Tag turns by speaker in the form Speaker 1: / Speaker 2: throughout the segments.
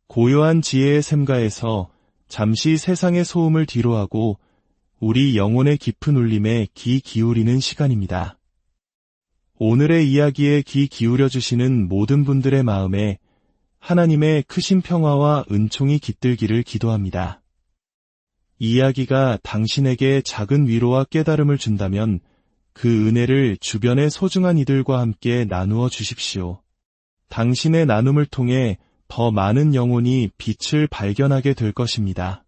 Speaker 1: 고요한 지혜의 샘가에서 잠시 세상의 소음을 뒤로하고 우리 영혼의 깊은 울림에 귀 기울이는 시간입니다. 오늘의 이야기에 귀 기울여 주시는 모든 분들의 마음에 하나님의 크신 평화와 은총이 깃들기를 기도합니다. 이 이야기가 당신에게 작은 위로와 깨달음을 준다면 그 은혜를 주변의 소중한 이들과 함께 나누어 주십시오. 당신의 나눔을 통해 더 많은 영혼이 빛을 발견하게 될 것입니다.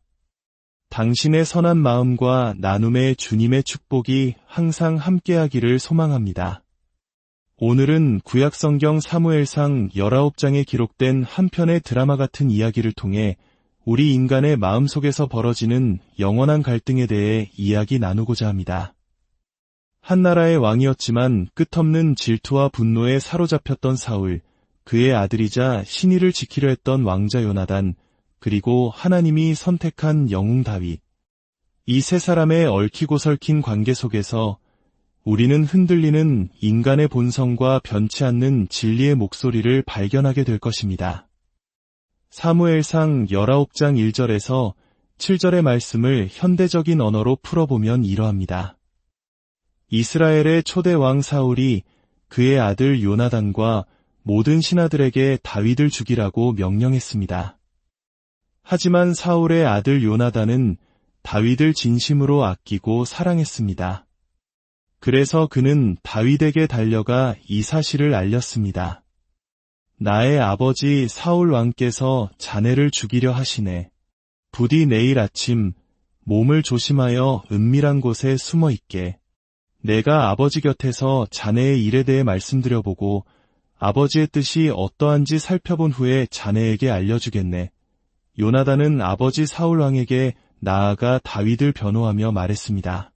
Speaker 1: 당신의 선한 마음과 나눔의 주님의 축복이 항상 함께하기를 소망합니다. 오늘은 구약성경 사무엘상 19장에 기록된 한 편의 드라마 같은 이야기를 통해 우리 인간의 마음속에서 벌어지는 영원한 갈등에 대해 이야기 나누고자 합니다. 한 나라의 왕이었지만 끝없는 질투와 분노에 사로잡혔던 사울, 그의 아들이자 신의를 지키려 했던 왕자 요나단, 그리고 하나님이 선택한 영웅 다윗. 이 세 사람의 얽히고 설킨 관계 속에서 우리는 흔들리는 인간의 본성과 변치 않는 진리의 목소리를 발견하게 될 것입니다. 사무엘상 19장 1절에서 7절의 말씀을 현대적인 언어로 풀어보면 이러합니다. 이스라엘의 초대 왕 사울이 그의 아들 요나단과 모든 신하들에게 다윗을 죽이라고 명령했습니다. 하지만 사울의 아들 요나단은 다윗을 진심으로 아끼고 사랑했습니다. 그래서 그는 다윗에게 달려가 이 사실을 알렸습니다. 나의 아버지 사울 왕께서 자네를 죽이려 하시네. 부디 내일 아침 몸을 조심하여 은밀한 곳에 숨어 있게. 내가 아버지 곁에서 자네의 일에 대해 말씀드려보고 아버지의 뜻이 어떠한지 살펴본 후에 자네에게 알려주겠네. 요나단은 아버지 사울 왕에게 나아가 다윗을 변호하며 말했습니다.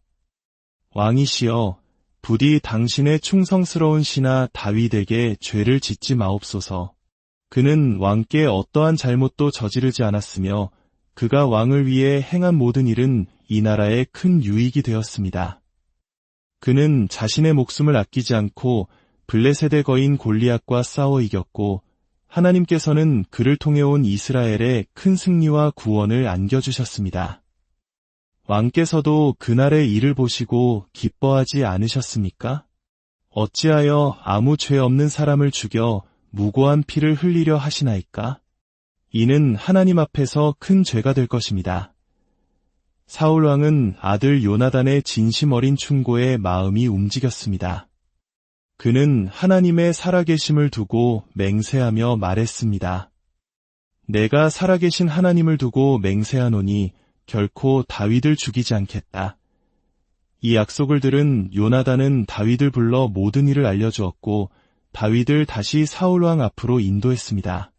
Speaker 1: 왕이시여, 부디 당신의 충성스러운 신하 다윗에게 죄를 짓지 마옵소서. 그는 왕께 어떠한 잘못도 저지르지 않았으며 그가 왕을 위해 행한 모든 일은 이 나라에 큰 유익이 되었습니다. 그는 자신의 목숨을 아끼지 않고 블레셋의 거인 골리앗과 싸워 이겼고 하나님께서는 그를 통해 온 이스라엘에 큰 승리와 구원을 안겨주셨습니다. 왕께서도 그날의 일을 보시고 기뻐하지 않으셨습니까? 어찌하여 아무 죄 없는 사람을 죽여 무고한 피를 흘리려 하시나이까? 이는 하나님 앞에서 큰 죄가 될 것입니다. 사울 왕은 아들 요나단의 진심 어린 충고에 마음이 움직였습니다. 그는 하나님의 살아계심을 두고 맹세하며 말했습니다. 내가 살아계신 하나님을 두고 맹세하노니 결코 다윗을 죽이지 않겠다. 이 약속을 들은 요나단은 다윗을 불러 모든 일을 알려주었고 다윗을 다시 사울왕 앞으로 인도했습니다.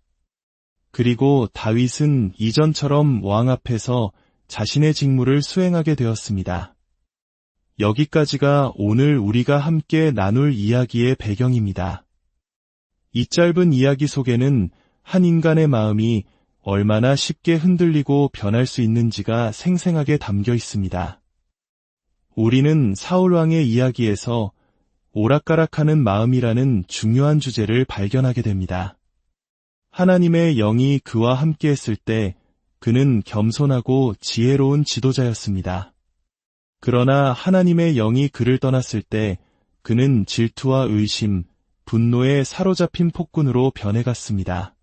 Speaker 1: 그리고 다윗은 이전처럼 왕 앞에서 자신의 직무를 수행하게 되었습니다. 여기까지가 오늘 우리가 함께 나눌 이야기의 배경입니다. 이 짧은 이야기 속에는 한 인간의 마음이 얼마나 쉽게 흔들리고 변할 수 있는지가 생생하게 담겨 있습니다. 우리는 사울왕의 이야기에서 오락가락하는 마음이라는 중요한 주제를 발견하게 됩니다. 하나님의 영이 그와 함께 했을 때 그는 겸손하고 지혜로운 지도자였습니다. 그러나 하나님의 영이 그를 떠났을 때 그는 질투와 의심, 분노에 사로잡힌 폭군으로 변해갔습니다.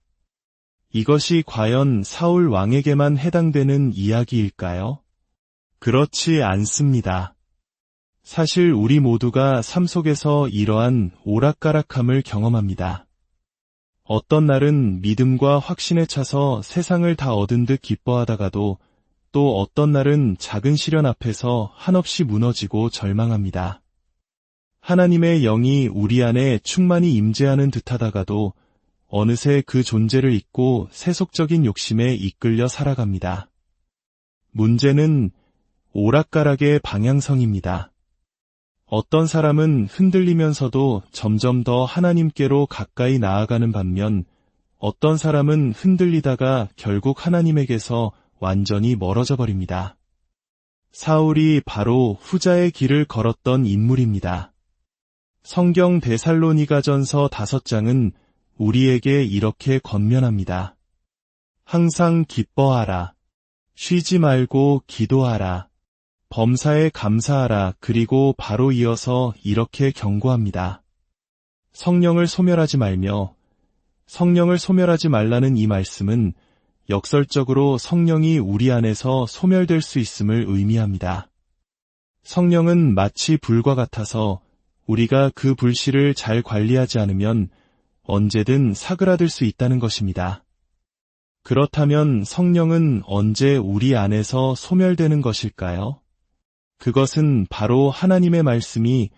Speaker 1: 이것이 과연 사울 왕에게만 해당되는 이야기일까요? 그렇지 않습니다. 사실 우리 모두가 삶 속에서 이러한 오락가락함을 경험합니다. 어떤 날은 믿음과 확신에 차서 세상을 다 얻은 듯 기뻐하다가도 또 어떤 날은 작은 시련 앞에서 한없이 무너지고 절망합니다. 하나님의 영이 우리 안에 충만히 임재하는 듯하다가도 어느새 그 존재를 잊고 세속적인 욕심에 이끌려 살아갑니다. 문제는 오락가락의 방향성입니다. 어떤 사람은 흔들리면서도 점점 더 하나님께로 가까이 나아가는 반면 어떤 사람은 흔들리다가 결국 하나님에게서 완전히 멀어져 버립니다. 사울이 바로 후자의 길을 걸었던 인물입니다. 성경 데살로니가전서 5장은 우리에게 이렇게 권면합니다. 항상 기뻐하라. 쉬지 말고 기도하라. 범사에 감사하라. 그리고 바로 이어서 이렇게 경고합니다. 성령을 소멸하지 말며. 성령을 소멸하지 말라는 이 말씀은 역설적으로 성령이 우리 안에서 소멸될 수 있음을 의미합니다. 성령은 마치 불과 같아서 우리가 그 불씨를 잘 관리하지 않으면 언제든 사그라들 수 있다는 것입니다. 그렇다면 성령은 언제 우리 안에서 소멸되는 것일까요? 그것은 바로 하나님의 말씀이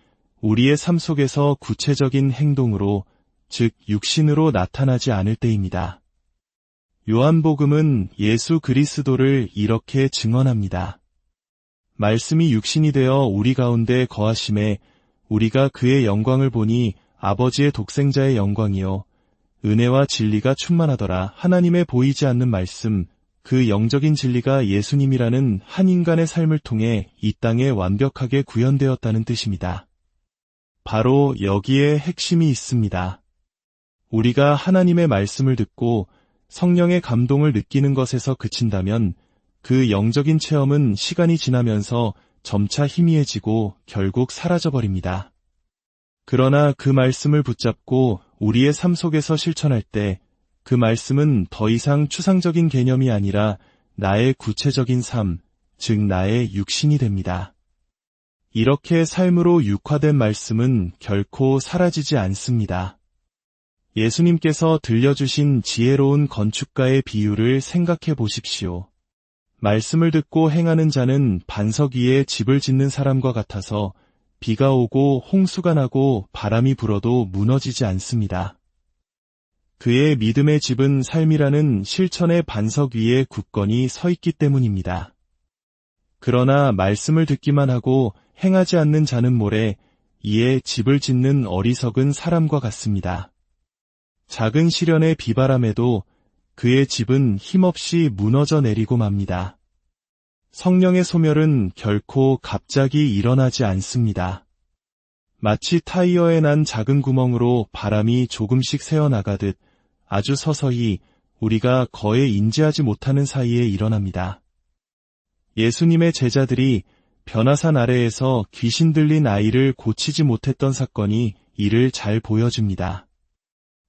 Speaker 1: 우리의 삶 속에서 구체적인 행동으로, 즉 육신으로 나타나지 않을 때입니다. 요한복음은 예수 그리스도를 이렇게 증언합니다. 말씀이 육신이 되어 우리 가운데 거하심에 우리가 그의 영광을 보니 아버지의 독생자의 영광이요 은혜와 진리가 충만하더라. 하나님의 보이지 않는 말씀, 그 영적인 진리가 예수님이라는 한 인간의 삶을 통해 이 땅에 완벽하게 구현되었다는 뜻입니다. 바로 여기에 핵심이 있습니다. 우리가 하나님의 말씀을 듣고 성령의 감동을 느끼는 것에서 그친다면 그 영적인 체험은 시간이 지나면서 점차 희미해지고 결국 사라져버립니다. 그러나 그 말씀을 붙잡고 우리의 삶 속에서 실천할 때 그 말씀은 더 이상 추상적인 개념이 아니라 나의 구체적인 삶, 즉 나의 육신이 됩니다. 이렇게 삶으로 육화된 말씀은 결코 사라지지 않습니다. 예수님께서 들려주신 지혜로운 건축가의 비유를 생각해 보십시오. 말씀을 듣고 행하는 자는 반석 위에 집을 짓는 사람과 같아서 비가 오고 홍수가 나고 바람이 불어도 무너지지 않습니다. 그의 믿음의 집은 삶이라는 실천의 반석 위에 굳건히 서 있기 때문입니다. 그러나 말씀을 듣기만 하고 행하지 않는 자는 모래 이에 집을 짓는 어리석은 사람과 같습니다. 작은 시련의 비바람에도 그의 집은 힘없이 무너져 내리고 맙니다. 성령의 소멸은 결코 갑자기 일어나지 않습니다. 마치 타이어에 난 작은 구멍으로 바람이 조금씩 새어나가듯 아주 서서히 우리가 거의 인지하지 못하는 사이에 일어납니다. 예수님의 제자들이 변화산 아래에서 귀신 들린 아이를 고치지 못했던 사건이 이를 잘 보여줍니다.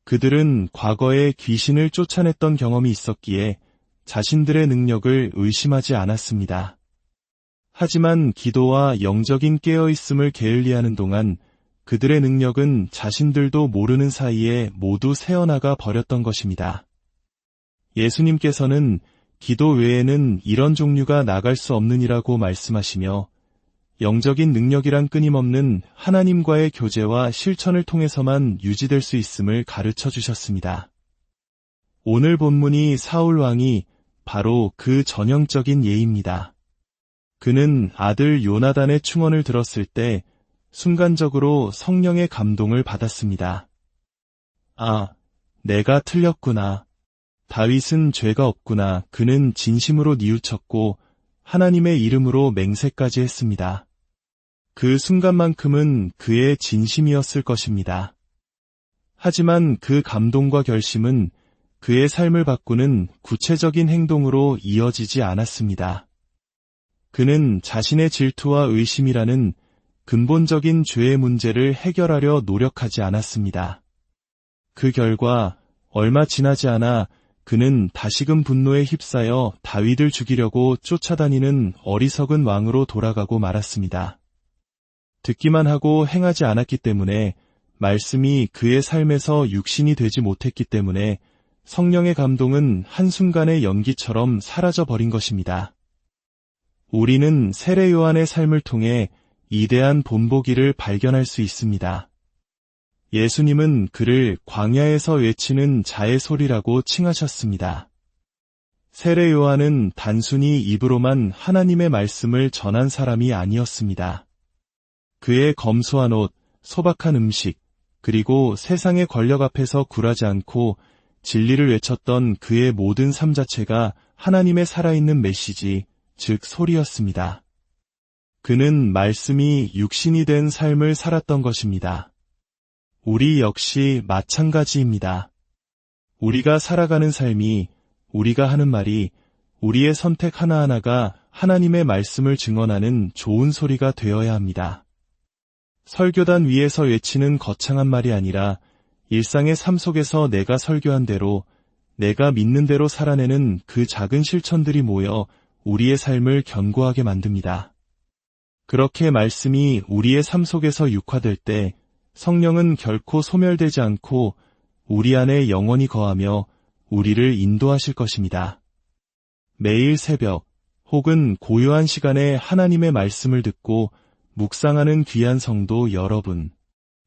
Speaker 1: 그들은 과거에 귀신을 쫓아냈던 경험이 있었기에 자신들의 능력을 의심하지 않았습니다. 하지만 기도와 영적인 깨어있음을 게을리하는 동안 그들의 능력은 자신들도 모르는 사이에 모두 새어나가 버렸던 것입니다. 예수님께서는 기도 외에는 이런 종류가 나갈 수 없느니라고 말씀하시며 영적인 능력이란 끊임없는 하나님과의 교제와 실천을 통해서만 유지될 수 있음을 가르쳐 주셨습니다. 오늘 본문이 사울 왕이 바로 그 전형적인 예입니다. 그는 아들 요나단의 충언을 들었을 때 순간적으로 성령의 감동을 받았습니다. 아, 내가 틀렸구나. 다윗은 죄가 없구나. 그는 진심으로 뉘우쳤고 하나님의 이름으로 맹세까지 했습니다. 그 순간만큼은 그의 진심이었을 것입니다. 하지만 그 감동과 결심은 그의 삶을 바꾸는 구체적인 행동으로 이어지지 않았습니다. 그는 자신의 질투와 의심이라는 근본적인 죄의 문제를 해결하려 노력하지 않았습니다. 그 결과 얼마 지나지 않아 그는 다시금 분노에 휩싸여 다윗을 죽이려고 쫓아다니는 어리석은 왕으로 돌아가고 말았습니다. 듣기만 하고 행하지 않았기 때문에 말씀이 그의 삶에서 육신이 되지 못했기 때문에 성령의 감동은 한순간의 연기처럼 사라져버린 것입니다. 우리는 세례 요한의 삶을 통해 이대한 본보기를 발견할 수 있습니다. 예수님은 그를 광야에서 외치는 자의 소리라고 칭하셨습니다. 세례 요한은 단순히 입으로만 하나님의 말씀을 전한 사람이 아니었습니다. 그의 검소한 옷, 소박한 음식, 그리고 세상의 권력 앞에서 굴하지 않고 진리를 외쳤던 그의 모든 삶 자체가 하나님의 살아있는 메시지, 즉 소리였습니다. 그는 말씀이 육신이 된 삶을 살았던 것입니다. 우리 역시 마찬가지입니다. 우리가 살아가는 삶이 우리가 하는 말이 우리의 선택 하나하나가 하나님의 말씀을 증언하는 좋은 소리가 되어야 합니다. 설교단 위에서 외치는 거창한 말이 아니라 일상의 삶 속에서 내가 설교한 대로, 내가 믿는 대로 살아내는 그 작은 실천들이 모여 우리의 삶을 견고하게 만듭니다. 그렇게 말씀이 우리의 삶 속에서 육화될 때 성령은 결코 소멸되지 않고 우리 안에 영원히 거하며 우리를 인도하실 것입니다. 매일 새벽 혹은 고요한 시간에 하나님의 말씀을 듣고 묵상하는 귀한 성도 여러분,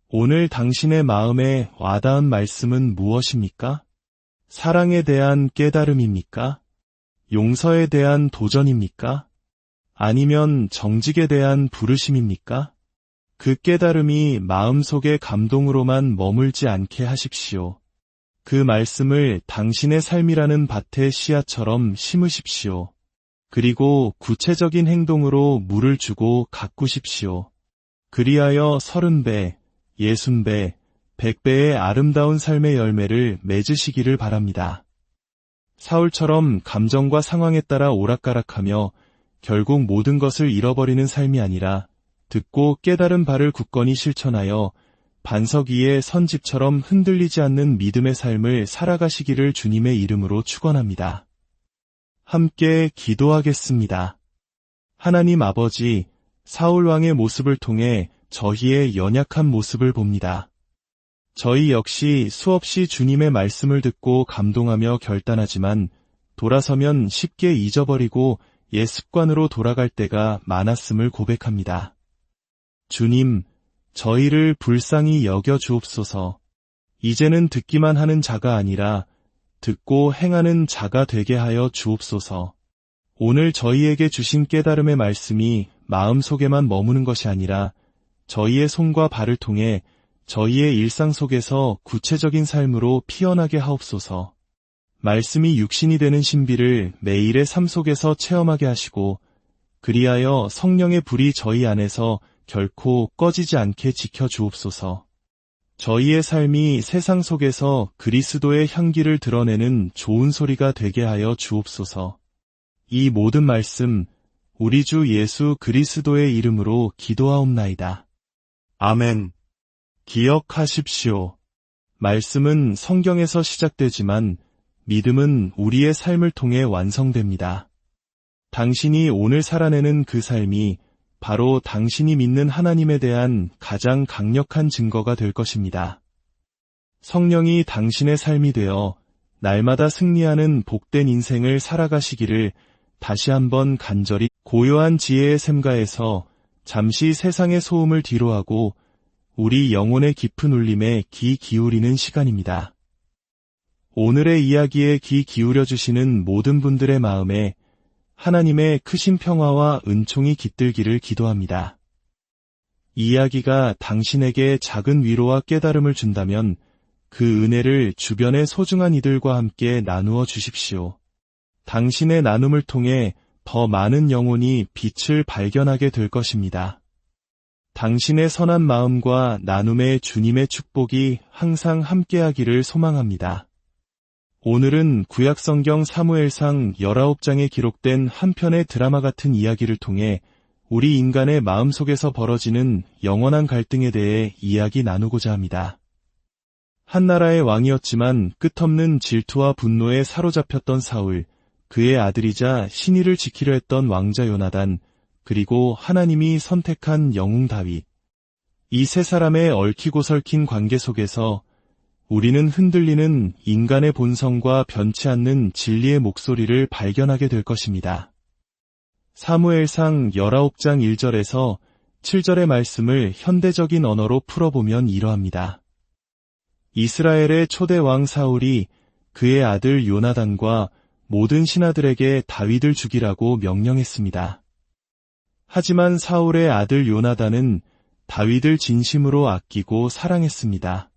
Speaker 1: 오늘 당신의 마음에 와닿은 말씀은 무엇입니까? 사랑에 대한 깨달음입니까? 용서에 대한 도전입니까? 아니면 정직에 대한 부르심입니까? 그 깨달음이 마음속의 감동으로만 머물지 않게 하십시오. 그 말씀을 당신의 삶이라는 밭의 씨앗처럼 심으십시오. 그리고 구체적인 행동으로 물을 주고 가꾸십시오. 그리하여 30배, 60배, 100배의 아름다운 삶의 열매를 맺으시기를 바랍니다. 사울처럼 감정과 상황에 따라 오락가락하며 결국 모든 것을 잃어버리는 삶이 아니라 듣고 깨달은 바를 굳건히 실천하여 반석 위의 선집처럼 흔들리지 않는 믿음의 삶을 살아가시기를 주님의 이름으로 축원합니다. 함께 기도하겠습니다. 하나님 아버지, 사울 왕의 모습을 통해 저희의 연약한 모습을 봅니다. 저희 역시 수없이 주님의 말씀을 듣고 감동하며 결단하지만 돌아서면 쉽게 잊어버리고 옛 습관으로 돌아갈 때가 많았음을 고백합니다. 주님, 저희를 불쌍히 여겨 주옵소서. 이제는 듣기만 하는 자가 아니라 듣고 행하는 자가 되게 하여 주옵소서. 오늘 저희에게 주신 깨달음의 말씀이 마음속에만 머무는 것이 아니라 저희의 손과 발을 통해 저희의 일상 속에서 구체적인 삶으로 피어나게 하옵소서. 말씀이 육신이 되는 신비를 매일의 삶 속에서 체험하게 하시고 그리하여 성령의 불이 저희 안에서 결코 꺼지지 않게 지켜주옵소서. 저희의 삶이 세상 속에서 그리스도의 향기를 드러내는 좋은 소리가 되게 하여 주옵소서. 이 모든 말씀 우리 주 예수 그리스도의 이름으로 기도하옵나이다. 아멘. 기억하십시오. 말씀은 성경에서 시작되지만 믿음은 우리의 삶을 통해 완성됩니다. 당신이 오늘 살아내는 그 삶이 바로 당신이 믿는 하나님에 대한 가장 강력한 증거가 될 것입니다. 성령이 당신의 삶이 되어 날마다 승리하는 복된 인생을 살아가시기를 다시 한번 간절히 고요한 지혜의 샘가에서 잠시 세상의 소음을 뒤로하고 우리 영혼의 깊은 울림에 귀 기울이는 시간입니다. 오늘의 이야기에 귀 기울여 주시는 모든 분들의 마음에 하나님의 크신 평화와 은총이 깃들기를 기도합니다. 이 이야기가 당신에게 작은 위로와 깨달음을 준다면 그 은혜를 주변의 소중한 이들과 함께 나누어 주십시오. 당신의 나눔을 통해 더 많은 영혼이 빛을 발견하게 될 것입니다. 당신의 선한 마음과 나눔의 주님의 축복이 항상 함께하기를 소망합니다. 오늘은 구약성경 사무엘상 19장에 기록된 한 편의 드라마 같은 이야기를 통해 우리 인간의 마음속에서 벌어지는 영원한 갈등에 대해 이야기 나누고자 합니다. 한 나라의 왕이었지만 끝없는 질투와 분노에 사로잡혔던 사울, 그의 아들이자 신의를 지키려 했던 왕자 요나단, 그리고 하나님이 선택한 영웅 다윗. 이 세 사람의 얽히고 설킨 관계 속에서 우리는 흔들리는 인간의 본성과 변치 않는 진리의 목소리를 발견하게 될 것입니다. 사무엘상 19장 1절에서 7절의 말씀을 현대적인 언어로 풀어보면 이러합니다. 이스라엘의 초대 왕 사울이 그의 아들 요나단과 모든 신하들에게 다윗을 죽이라고 명령했습니다. 하지만 사울의 아들 요나단은 다윗을 진심으로 아끼고 사랑했습니다.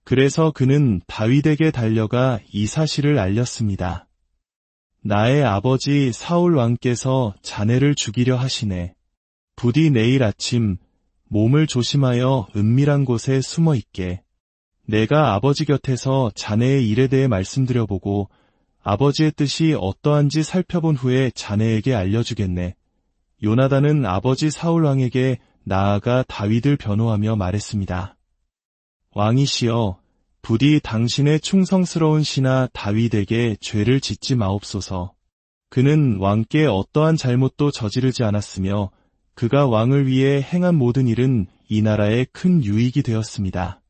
Speaker 1: 그래서 그는 다윗에게 달려가 이 사실을 알렸습니다. 나의 아버지 사울 왕께서 자네를 죽이려 하시네. 부디 내일 아침 몸을 조심하여 은밀한 곳에 숨어 있게. 내가 아버지 곁에서 자네의 일에 대해 말씀드려보고 아버지의 뜻이 어떠한지 살펴본 후에 자네에게 알려주겠네. 요나단은 아버지 사울 왕에게 나아가 다윗을 변호하며 말했습니다. 왕이시여, 부디 당신의 충성스러운 신하 다윗에게 죄를 짓지 마옵소서. 그는 왕께 어떠한 잘못도 저지르지 않았으며 그가 왕을 위해 행한 모든 일은 이 나라에 큰 유익이 되었습니다.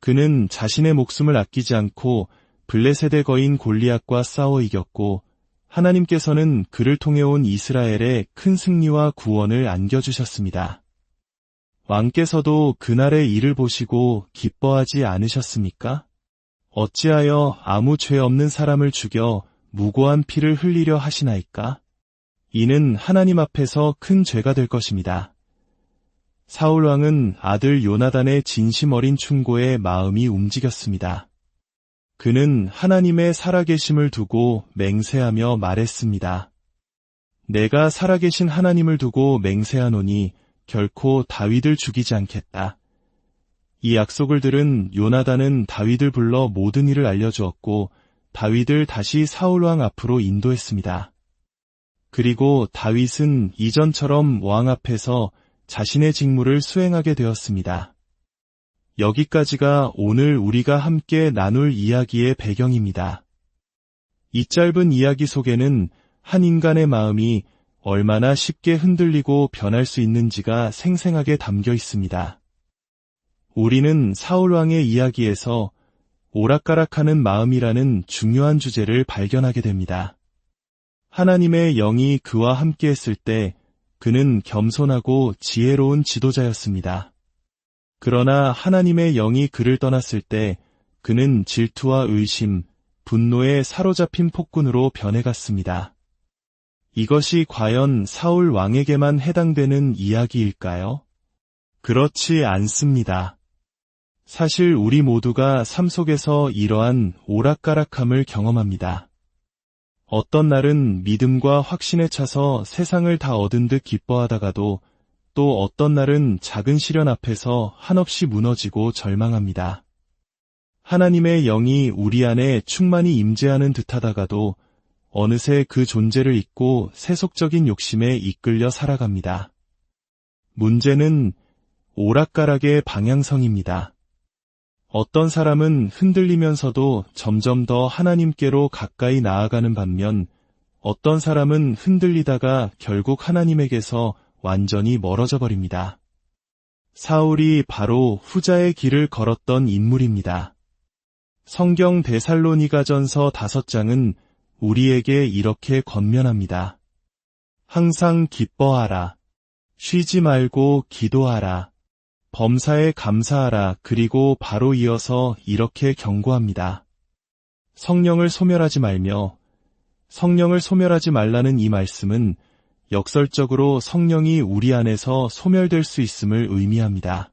Speaker 1: 그는 자신의 목숨을 아끼지 않고 블레셋의 거인 골리앗과 싸워 이겼고 하나님께서는 그를 통해 온 이스라엘에 큰 승리와 구원을 안겨주셨습니다. 왕께서도 그날의 일을 보시고 기뻐하지 않으셨습니까? 어찌하여 아무 죄 없는 사람을 죽여 무고한 피를 흘리려 하시나이까? 이는 하나님 앞에서 큰 죄가 될 것입니다. 사울 왕은 아들 요나단의 진심 어린 충고에 마음이 움직였습니다. 그는 하나님의 살아계심을 두고 맹세하며 말했습니다. 내가 살아계신 하나님을 두고 맹세하노니 결코 다윗을 죽이지 않겠다. 이 약속을 들은 요나단은 다윗을 불러 모든 일을 알려주었고 다윗을 다시 사울 왕 앞으로 인도했습니다. 그리고 다윗은 이전처럼 왕 앞에서 자신의 직무를 수행하게 되었습니다. 여기까지가 오늘 우리가 함께 나눌 이야기의 배경입니다. 이 짧은 이야기 속에는 한 인간의 마음이 얼마나 쉽게 흔들리고 변할 수 있는지가 생생하게 담겨 있습니다. 우리는 사울 왕의 이야기에서 오락가락하는 마음이라는 중요한 주제를 발견하게 됩니다. 하나님의 영이 그와 함께 했을 때 그는 겸손하고 지혜로운 지도자였습니다. 그러나 하나님의 영이 그를 떠났을 때 그는 질투와 의심, 분노에 사로잡힌 폭군으로 변해갔습니다. 이것이 과연 사울 왕에게만 해당되는 이야기일까요? 그렇지 않습니다. 사실 우리 모두가 삶 속에서 이러한 오락가락함을 경험합니다. 어떤 날은 믿음과 확신에 차서 세상을 다 얻은 듯 기뻐하다가도 또 어떤 날은 작은 시련 앞에서 한없이 무너지고 절망합니다. 하나님의 영이 우리 안에 충만히 임재하는 듯하다가도 어느새 그 존재를 잊고 세속적인 욕심에 이끌려 살아갑니다. 문제는 오락가락의 방향성입니다. 어떤 사람은 흔들리면서도 점점 더 하나님께로 가까이 나아가는 반면 어떤 사람은 흔들리다가 결국 하나님에게서 완전히 멀어져 버립니다. 사울이 바로 후자의 길을 걸었던 인물입니다. 성경 데살로니가전서 5장은 우리에게 이렇게 권면합니다. 항상 기뻐하라. 쉬지 말고 기도하라. 범사에 감사하라. 그리고 바로 이어서 이렇게 경고합니다. 성령을 소멸하지 말며 성령을 소멸하지 말라는 이 말씀은 역설적으로 성령이 우리 안에서 소멸될 수 있음을 의미합니다.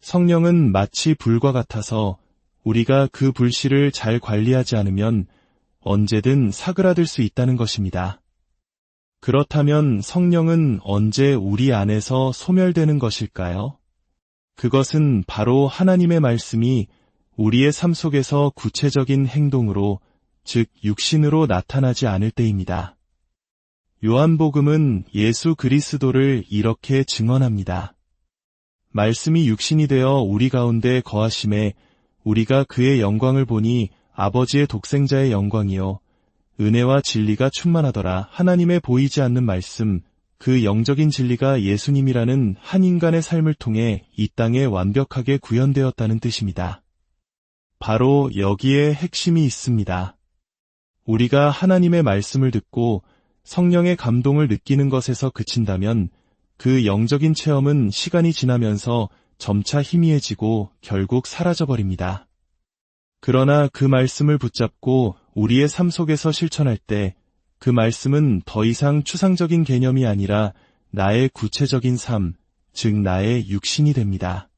Speaker 1: 성령은 마치 불과 같아서 우리가 그 불씨를 잘 관리하지 않으면 언제든 사그라들 수 있다는 것입니다. 그렇다면 성령은 언제 우리 안에서 소멸되는 것일까요? 그것은 바로 하나님의 말씀이 우리의 삶 속에서 구체적인 행동으로, 즉 육신으로 나타나지 않을 때입니다. 요한복음은 예수 그리스도를 이렇게 증언합니다. 말씀이 육신이 되어 우리 가운데 거하심에 우리가 그의 영광을 보니 아버지의 독생자의 영광이요 은혜와 진리가 충만하더라. 하나님의 보이지 않는 말씀, 그 영적인 진리가 예수님이라는 한 인간의 삶을 통해 이 땅에 완벽하게 구현되었다는 뜻입니다. 바로 여기에 핵심이 있습니다. 우리가 하나님의 말씀을 듣고 성령의 감동을 느끼는 것에서 그친다면 그 영적인 체험은 시간이 지나면서 점차 희미해지고 결국 사라져버립니다. 그러나 그 말씀을 붙잡고 우리의 삶 속에서 실천할 때 그 말씀은 더 이상 추상적인 개념이 아니라 나의 구체적인 삶, 즉 나의 육신이 됩니다.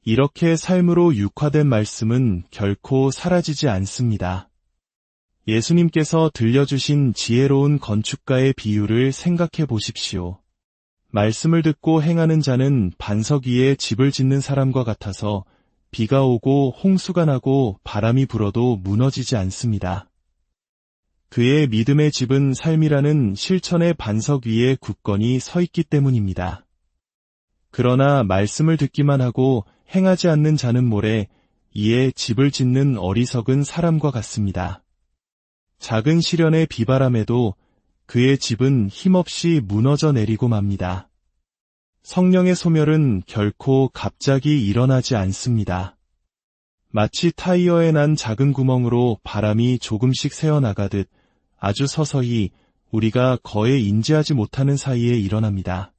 Speaker 1: 이렇게 삶으로 육화된 말씀은 결코 사라지지 않습니다. 예수님께서 들려주신 지혜로운 건축가의 비유를 생각해 보십시오. 말씀을 듣고 행하는 자는 반석 위에 집을 짓는 사람과 같아서 비가 오고 홍수가 나고 바람이 불어도 무너지지 않습니다. 그의 믿음의 집은 삶이라는 실천의 반석 위에 굳건히 서 있기 때문입니다. 그러나 말씀을 듣기만 하고 행하지 않는 자는 모래, 이에 집을 짓는 어리석은 사람과 같습니다. 작은 시련의 비바람에도 그의 집은 힘없이 무너져 내리고 맙니다. 성령의 소멸은 결코 갑자기 일어나지 않습니다. 마치 타이어에 난 작은 구멍으로 바람이 조금씩 새어나가듯 아주 서서히 우리가 거의 인지하지 못하는 사이에 일어납니다.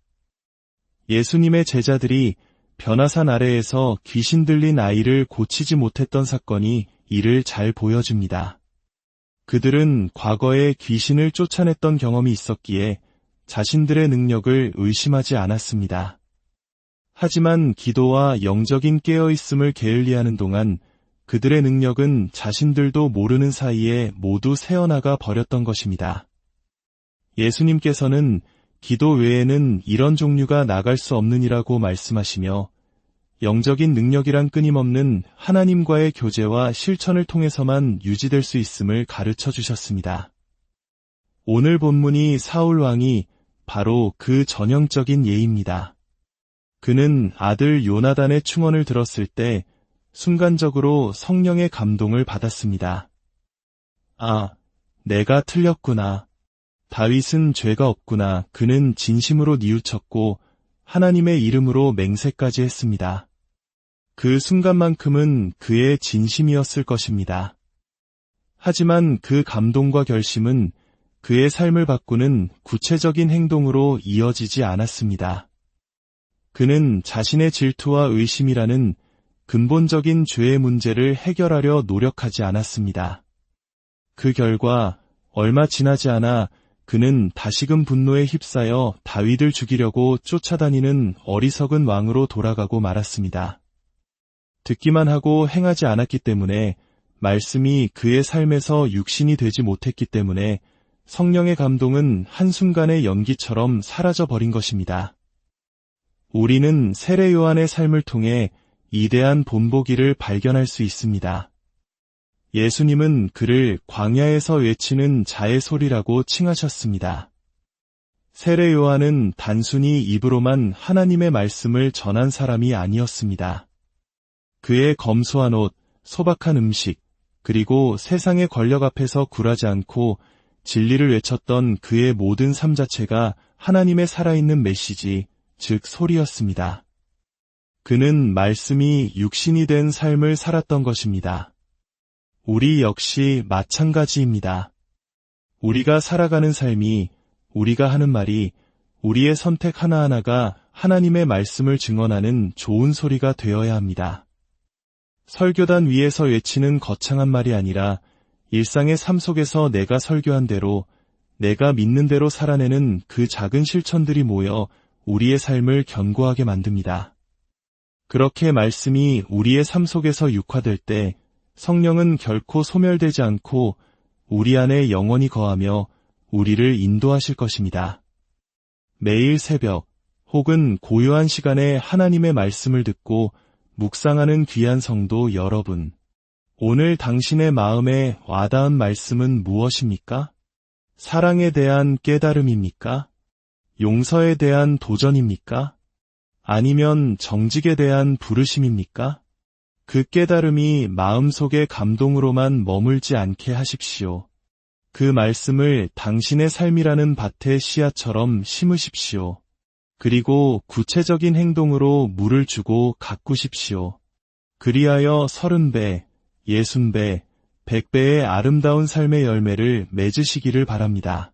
Speaker 1: 예수님의 제자들이 변화산 아래에서 귀신 들린 아이를 고치지 못했던 사건이 이를 잘 보여줍니다. 그들은 과거에 귀신을 쫓아냈던 경험이 있었기에 자신들의 능력을 의심하지 않았습니다. 하지만 기도와 영적인 깨어있음을 게을리하는 동안 그들의 능력은 자신들도 모르는 사이에 모두 새어나가 버렸던 것입니다. 예수님께서는 기도 외에는 이런 종류가 나갈 수 없느니라고 말씀하시며 영적인 능력이란 끊임없는 하나님과의 교제와 실천을 통해서만 유지될 수 있음을 가르쳐 주셨습니다. 오늘 본문이 사울 왕이 바로 그 전형적인 예입니다. 그는 아들 요나단의 충언을 들었을 때 순간적으로 성령의 감동을 받았습니다. 아, 내가 틀렸구나. 다윗은 죄가 없구나. 그는 진심으로 뉘우쳤고 하나님의 이름으로 맹세까지 했습니다. 그 순간만큼은 그의 진심이었을 것입니다. 하지만 그 감동과 결심은 그의 삶을 바꾸는 구체적인 행동으로 이어지지 않았습니다. 그는 자신의 질투와 의심이라는 근본적인 죄의 문제를 해결하려 노력하지 않았습니다. 그 결과 얼마 지나지 않아 그는 다시금 분노에 휩싸여 다윗을 죽이려고 쫓아다니는 어리석은 왕으로 돌아가고 말았습니다. 듣기만 하고 행하지 않았기 때문에 말씀이 그의 삶에서 육신이 되지 못했기 때문에 성령의 감동은 한순간의 연기처럼 사라져버린 것입니다. 우리는 세례 요한의 삶을 통해 이대한 본보기를 발견할 수 있습니다. 예수님은 그를 광야에서 외치는 자의 소리라고 칭하셨습니다. 세례 요한은 단순히 입으로만 하나님의 말씀을 전한 사람이 아니었습니다. 그의 검소한 옷, 소박한 음식, 그리고 세상의 권력 앞에서 굴하지 않고 진리를 외쳤던 그의 모든 삶 자체가 하나님의 살아있는 메시지, 즉 소리였습니다. 그는 말씀이 육신이 된 삶을 살았던 것입니다. 우리 역시 마찬가지입니다. 우리가 살아가는 삶이, 우리가 하는 말이, 우리의 선택 하나하나가 하나님의 말씀을 증언하는 좋은 소리가 되어야 합니다. 설교단 위에서 외치는 거창한 말이 아니라 일상의 삶 속에서 내가 설교한 대로, 내가 믿는 대로 살아내는 그 작은 실천들이 모여 우리의 삶을 견고하게 만듭니다. 그렇게 말씀이 우리의 삶 속에서 육화될 때 성령은 결코 소멸되지 않고 우리 안에 영원히 거하며 우리를 인도하실 것입니다. 매일 새벽 혹은 고요한 시간에 하나님의 말씀을 듣고 묵상하는 귀한 성도 여러분, 오늘 당신의 마음에 와닿은 말씀은 무엇입니까? 사랑에 대한 깨달음입니까? 용서에 대한 도전입니까? 아니면 정직에 대한 부르심입니까? 그 깨달음이 마음속의 감동으로만 머물지 않게 하십시오. 그 말씀을 당신의 삶이라는 밭의 씨앗처럼 심으십시오. 그리고 구체적인 행동으로 물을 주고 가꾸십시오. 그리하여 30배, 60배, 100배의 아름다운 삶의 열매를 맺으시기를 바랍니다.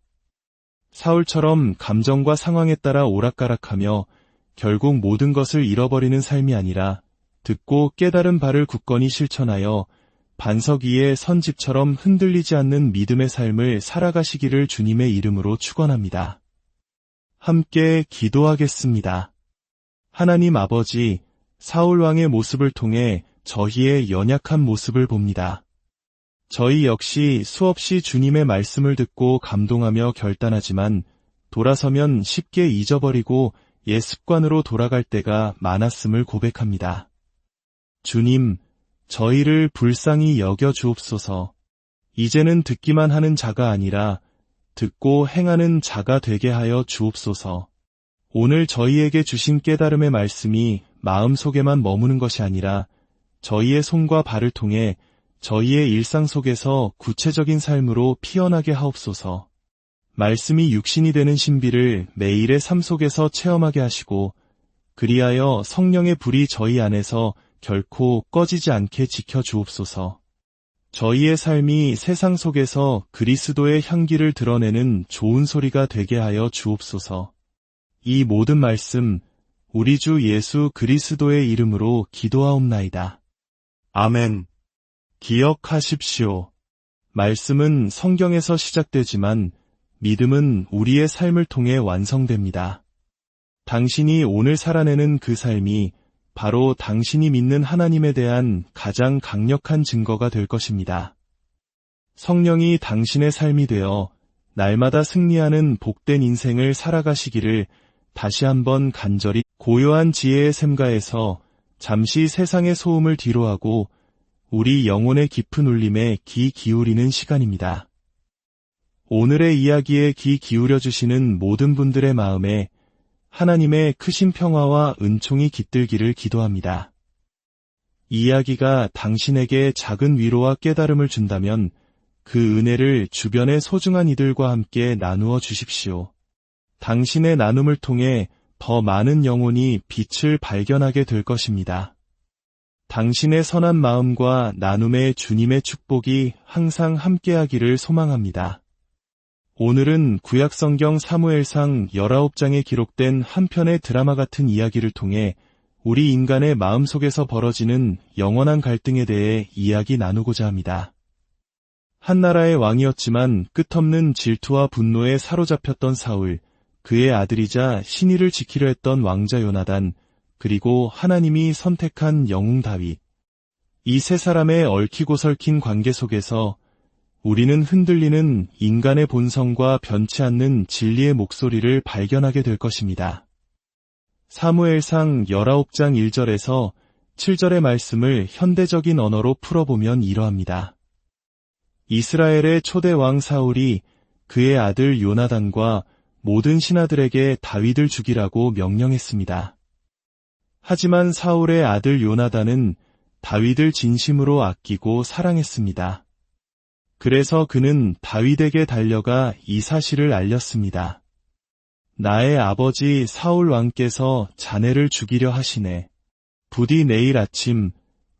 Speaker 1: 사울처럼 감정과 상황에 따라 오락가락하며 결국 모든 것을 잃어버리는 삶이 아니라 듣고 깨달은 바를 굳건히 실천하여 반석 위의 선집처럼 흔들리지 않는 믿음의 삶을 살아가시기를 주님의 이름으로 축원합니다. 함께 기도하겠습니다. 하나님 아버지, 사울 왕의 모습을 통해 저희의 연약한 모습을 봅니다. 저희 역시 수없이 주님의 말씀을 듣고 감동하며 결단하지만 돌아서면 쉽게 잊어버리고 옛 습관으로 돌아갈 때가 많았음을 고백합니다. 주님, 저희를 불쌍히 여겨 주옵소서. 이제는 듣기만 하는 자가 아니라 듣고 행하는 자가 되게 하여 주옵소서. 오늘 저희에게 주신 깨달음의 말씀이 마음속에만 머무는 것이 아니라 저희의 손과 발을 통해 저희의 일상 속에서 구체적인 삶으로 피어나게 하옵소서. 말씀이 육신이 되는 신비를 매일의 삶 속에서 체험하게 하시고 그리하여 성령의 불이 저희 안에서 결코 꺼지지 않게 지켜주옵소서. 저희의 삶이 세상 속에서 그리스도의 향기를 드러내는 좋은 소리가 되게 하여 주옵소서. 이 모든 말씀 우리 주 예수 그리스도의 이름으로 기도하옵나이다. 아멘. 기억하십시오. 말씀은 성경에서 시작되지만 믿음은 우리의 삶을 통해 완성됩니다. 당신이 오늘 살아내는 그 삶이 바로 당신이 믿는 하나님에 대한 가장 강력한 증거가 될 것입니다. 성령이 당신의 삶이 되어 날마다 승리하는 복된 인생을 살아가시기를 다시 한번 간절히 고요한 지혜의 샘가에서 잠시 세상의 소음을 뒤로하고 우리 영혼의 깊은 울림에 귀 기울이는 시간입니다. 오늘의 이야기에 귀 기울여 주시는 모든 분들의 마음에 하나님의 크신 평화와 은총이 깃들기를 기도합니다. 이야기가 당신에게 작은 위로와 깨달음을 준다면 그 은혜를 주변의 소중한 이들과 함께 나누어 주십시오. 당신의 나눔을 통해 더 많은 영혼이 빛을 발견하게 될 것입니다. 당신의 선한 마음과 나눔의 주님의 축복이 항상 함께하기를 소망합니다. 오늘은 구약성경 사무엘상 19장에 기록된 한 편의 드라마 같은 이야기를 통해 우리 인간의 마음속에서 벌어지는 영원한 갈등에 대해 이야기 나누고자 합니다. 한 나라의 왕이었지만 끝없는 질투와 분노에 사로잡혔던 사울, 그의 아들이자 신의를 지키려 했던 왕자 요나단, 그리고 하나님이 선택한 영웅 다윗. 이 세 사람의 얽히고 설킨 관계 속에서 우리는 흔들리는 인간의 본성과 변치 않는 진리의 목소리를 발견하게 될 것입니다. 사무엘상 19장 1절에서 7절의 말씀을 현대적인 언어로 풀어보면 이러합니다. 이스라엘의 초대 왕 사울이 그의 아들 요나단과 모든 신하들에게 다윗을 죽이라고 명령했습니다. 하지만 사울의 아들 요나단은 다윗을 진심으로 아끼고 사랑했습니다. 그래서 그는 다윗에게 달려가 이 사실을 알렸습니다. 나의 아버지 사울 왕께서 자네를 죽이려 하시네. 부디 내일 아침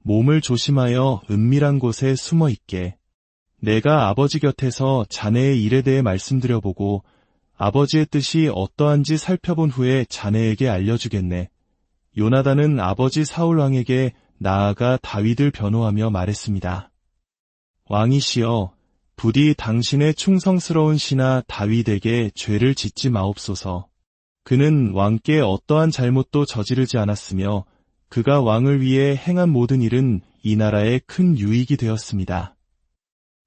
Speaker 1: 몸을 조심하여 은밀한 곳에 숨어 있게. 내가 아버지 곁에서 자네의 일에 대해 말씀드려보고 아버지의 뜻이 어떠한지 살펴본 후에 자네에게 알려주겠네. 요나단은 아버지 사울 왕에게 나아가 다윗을 변호하며 말했습니다. 왕이시여, 부디 당신의 충성스러운 신하 다윗에게 죄를 짓지 마옵소서. 그는 왕께 어떠한 잘못도 저지르지 않았으며 그가 왕을 위해 행한 모든 일은 이 나라에 큰 유익이 되었습니다.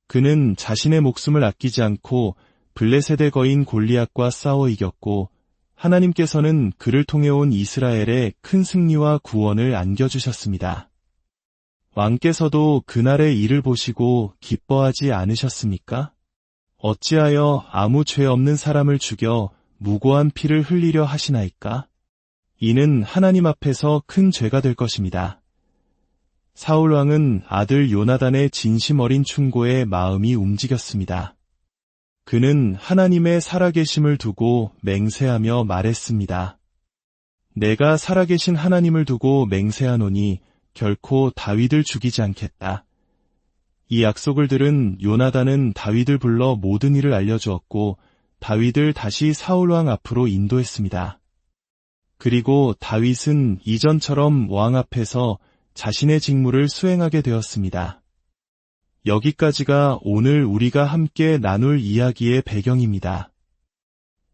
Speaker 1: 그는 자신의 목숨을 아끼지 않고 블레셋의 거인 골리앗과 싸워 이겼고 하나님께서는 그를 통해 온 이스라엘에 큰 승리와 구원을 안겨주셨습니다. 왕께서도 그날의 일을 보시고 기뻐하지 않으셨습니까? 어찌하여 아무 죄 없는 사람을 죽여 무고한 피를 흘리려 하시나이까? 이는 하나님 앞에서 큰 죄가 될 것입니다. 사울 왕은 아들 요나단의 진심 어린 충고에 마음이 움직였습니다. 그는 하나님의 살아계심을 두고 맹세하며 말했습니다. 내가 살아계신 하나님을 두고 맹세하노니 결코 다윗을 죽이지 않겠다. 이 약속을 들은 요나단은 다윗을 불러 모든 일을 알려주었고 다윗을 다시 사울왕 앞으로 인도했습니다. 그리고 다윗은 이전처럼 왕 앞에서 자신의 직무를 수행하게 되었습니다. 여기까지가 오늘 우리가 함께 나눌 이야기의 배경입니다.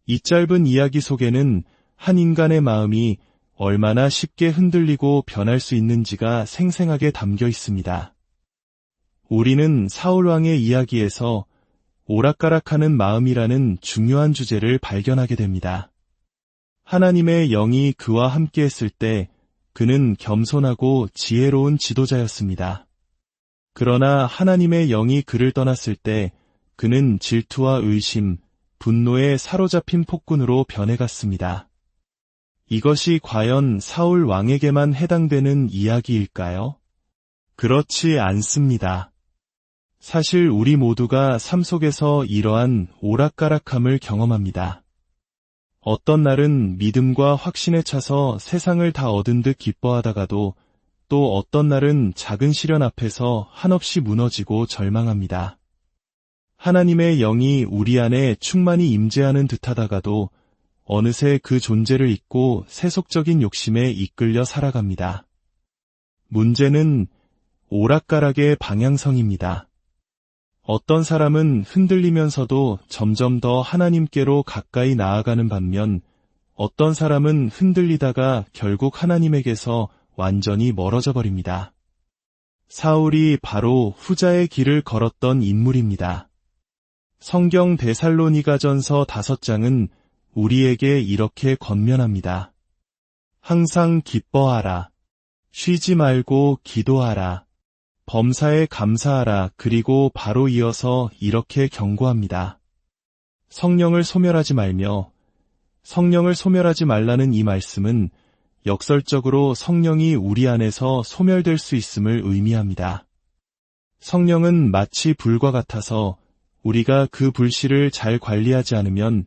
Speaker 1: 이 짧은 이야기 속에는 한 인간의 마음이 얼마나 쉽게 흔들리고 변할 수 있는지가 생생하게 담겨 있습니다. 우리는 사울왕의 이야기에서 오락가락하는 마음이라는 중요한 주제를 발견하게 됩니다. 하나님의 영이 그와 함께했을 때 그는 겸손하고 지혜로운 지도자였습니다. 그러나 하나님의 영이 그를 떠났을 때 그는 질투와 의심, 분노에 사로잡힌 폭군으로 변해갔습니다. 이것이 과연 사울 왕에게만 해당되는 이야기일까요? 그렇지 않습니다. 사실 우리 모두가 삶 속에서 이러한 오락가락함을 경험합니다. 어떤 날은 믿음과 확신에 차서 세상을 다 얻은 듯 기뻐하다가도 또 어떤 날은 작은 시련 앞에서 한없이 무너지고 절망합니다. 하나님의 영이 우리 안에 충만히 임재하는 듯하다가도 어느새 그 존재를 잊고 세속적인 욕심에 이끌려 살아갑니다. 문제는 오락가락의 방향성입니다. 어떤 사람은 흔들리면서도 점점 더 하나님께로 가까이 나아가는 반면 어떤 사람은 흔들리다가 결국 하나님에게서 완전히 멀어져 버립니다. 사울이 바로 후자의 길을 걸었던 인물입니다. 성경 데살로니가전서 5장은 우리에게 이렇게 권면합니다. 항상 기뻐하라. 쉬지 말고 기도하라. 범사에 감사하라. 그리고 바로 이어서 이렇게 경고합니다. 성령을 소멸하지 말며 성령을 소멸하지 말라는 이 말씀은 역설적으로 성령이 우리 안에서 소멸될 수 있음을 의미합니다. 성령은 마치 불과 같아서 우리가 그 불씨를 잘 관리하지 않으면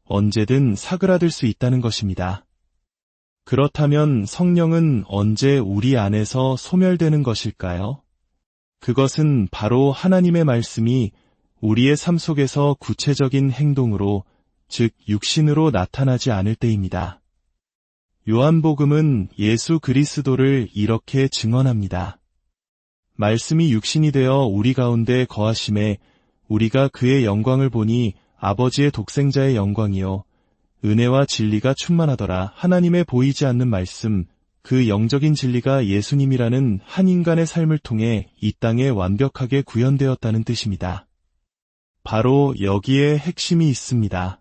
Speaker 1: 언제든 사그라들 수 있다는 것입니다. 그렇다면 성령은 언제 우리 안에서 소멸되는 것일까요? 그것은 바로 하나님의 말씀이 우리의 삶 속에서 구체적인 행동으로, 즉 육신으로 나타나지 않을 때입니다. 요한복음은 예수 그리스도를 이렇게 증언합니다. 말씀이 육신이 되어 우리 가운데 거하심에 우리가 그의 영광을 보니 아버지의 독생자의 영광이요 은혜와 진리가 충만하더라. 하나님의 보이지 않는 말씀, 그 영적인 진리가 예수님이라는 한 인간의 삶을 통해 이 땅에 완벽하게 구현되었다는 뜻입니다. 바로 여기에 핵심이 있습니다.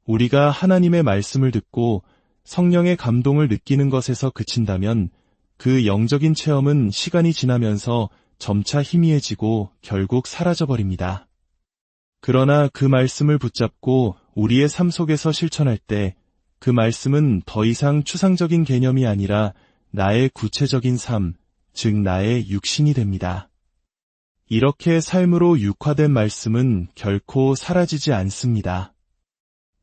Speaker 1: 우리가 하나님의 말씀을 듣고 성령의 감동을 느끼는 것에서 그친다면 그 영적인 체험은 시간이 지나면서 점차 희미해지고 결국 사라져버립니다. 그러나 그 말씀을 붙잡고 우리의 삶 속에서 실천할 때 그 말씀은 더 이상 추상적인 개념이 아니라 나의 구체적인 삶, 즉 나의 육신이 됩니다. 이렇게 삶으로 육화된 말씀은 결코 사라지지 않습니다.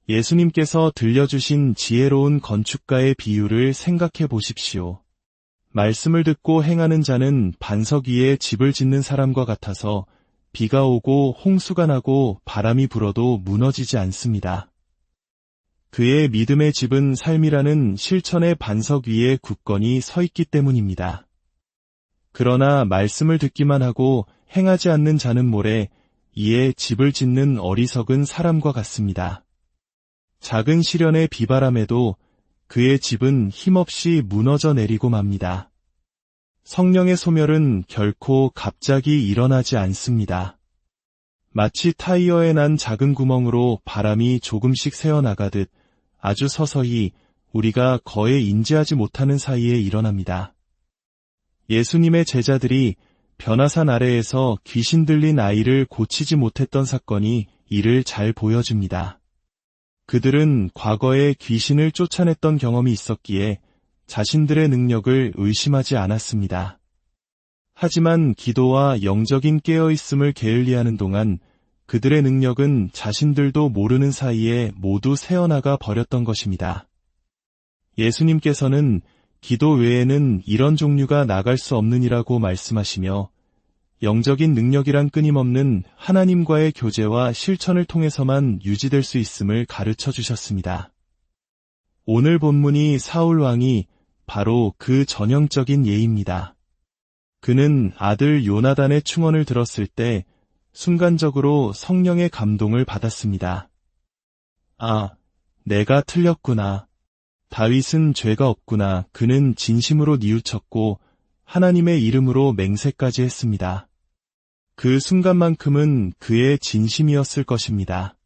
Speaker 1: 예수님께서 들려주신 지혜로운 건축가의 비유를 생각해 보십시오. 말씀을 듣고 행하는 자는 반석 위에 집을 짓는 사람과 같아서 비가 오고 홍수가 나고 바람이 불어도 무너지지 않습니다. 그의 믿음의 집은 삶이라는 실천의 반석 위에 굳건히 서 있기 때문입니다. 그러나 말씀을 듣기만 하고 행하지 않는 자는 모래 이에 집을 짓는 어리석은 사람과 같습니다. 작은 시련의 비바람에도 그의 집은 힘없이 무너져 내리고 맙니다. 성령의 소멸은 결코 갑자기 일어나지 않습니다. 마치 타이어에 난 작은 구멍으로 바람이 조금씩 새어나가듯 아주 서서히 우리가 거의 인지하지 못하는 사이에 일어납니다. 예수님의 제자들이 변화산 아래에서 귀신 들린 아이를 고치지 못했던 사건이 이를 잘 보여줍니다. 그들은 과거에 귀신을 쫓아냈던 경험이 있었기에 자신들의 능력을 의심하지 않았습니다. 하지만 기도와 영적인 깨어있음을 게을리하는 동안 그들의 능력은 자신들도 모르는 사이에 모두 새어나가 버렸던 것입니다. 예수님께서는 기도 외에는 이런 종류가 나갈 수 없느니라고 말씀하시며 영적인 능력이란 끊임없는 하나님과의 교제와 실천을 통해서만 유지될 수 있음을 가르쳐 주셨습니다. 오늘 본문이 사울 왕이 바로 그 전형적인 예입니다. 그는 아들 요나단의 충언을 들었을 때 순간적으로 성령의 감동을 받았습니다. 아, 내가 틀렸구나. 다윗은 죄가 없구나. 그는 진심으로 뉘우쳤고 하나님의 이름으로 맹세까지 했습니다. 그 순간만큼은 그의 진심이었을 것입니다.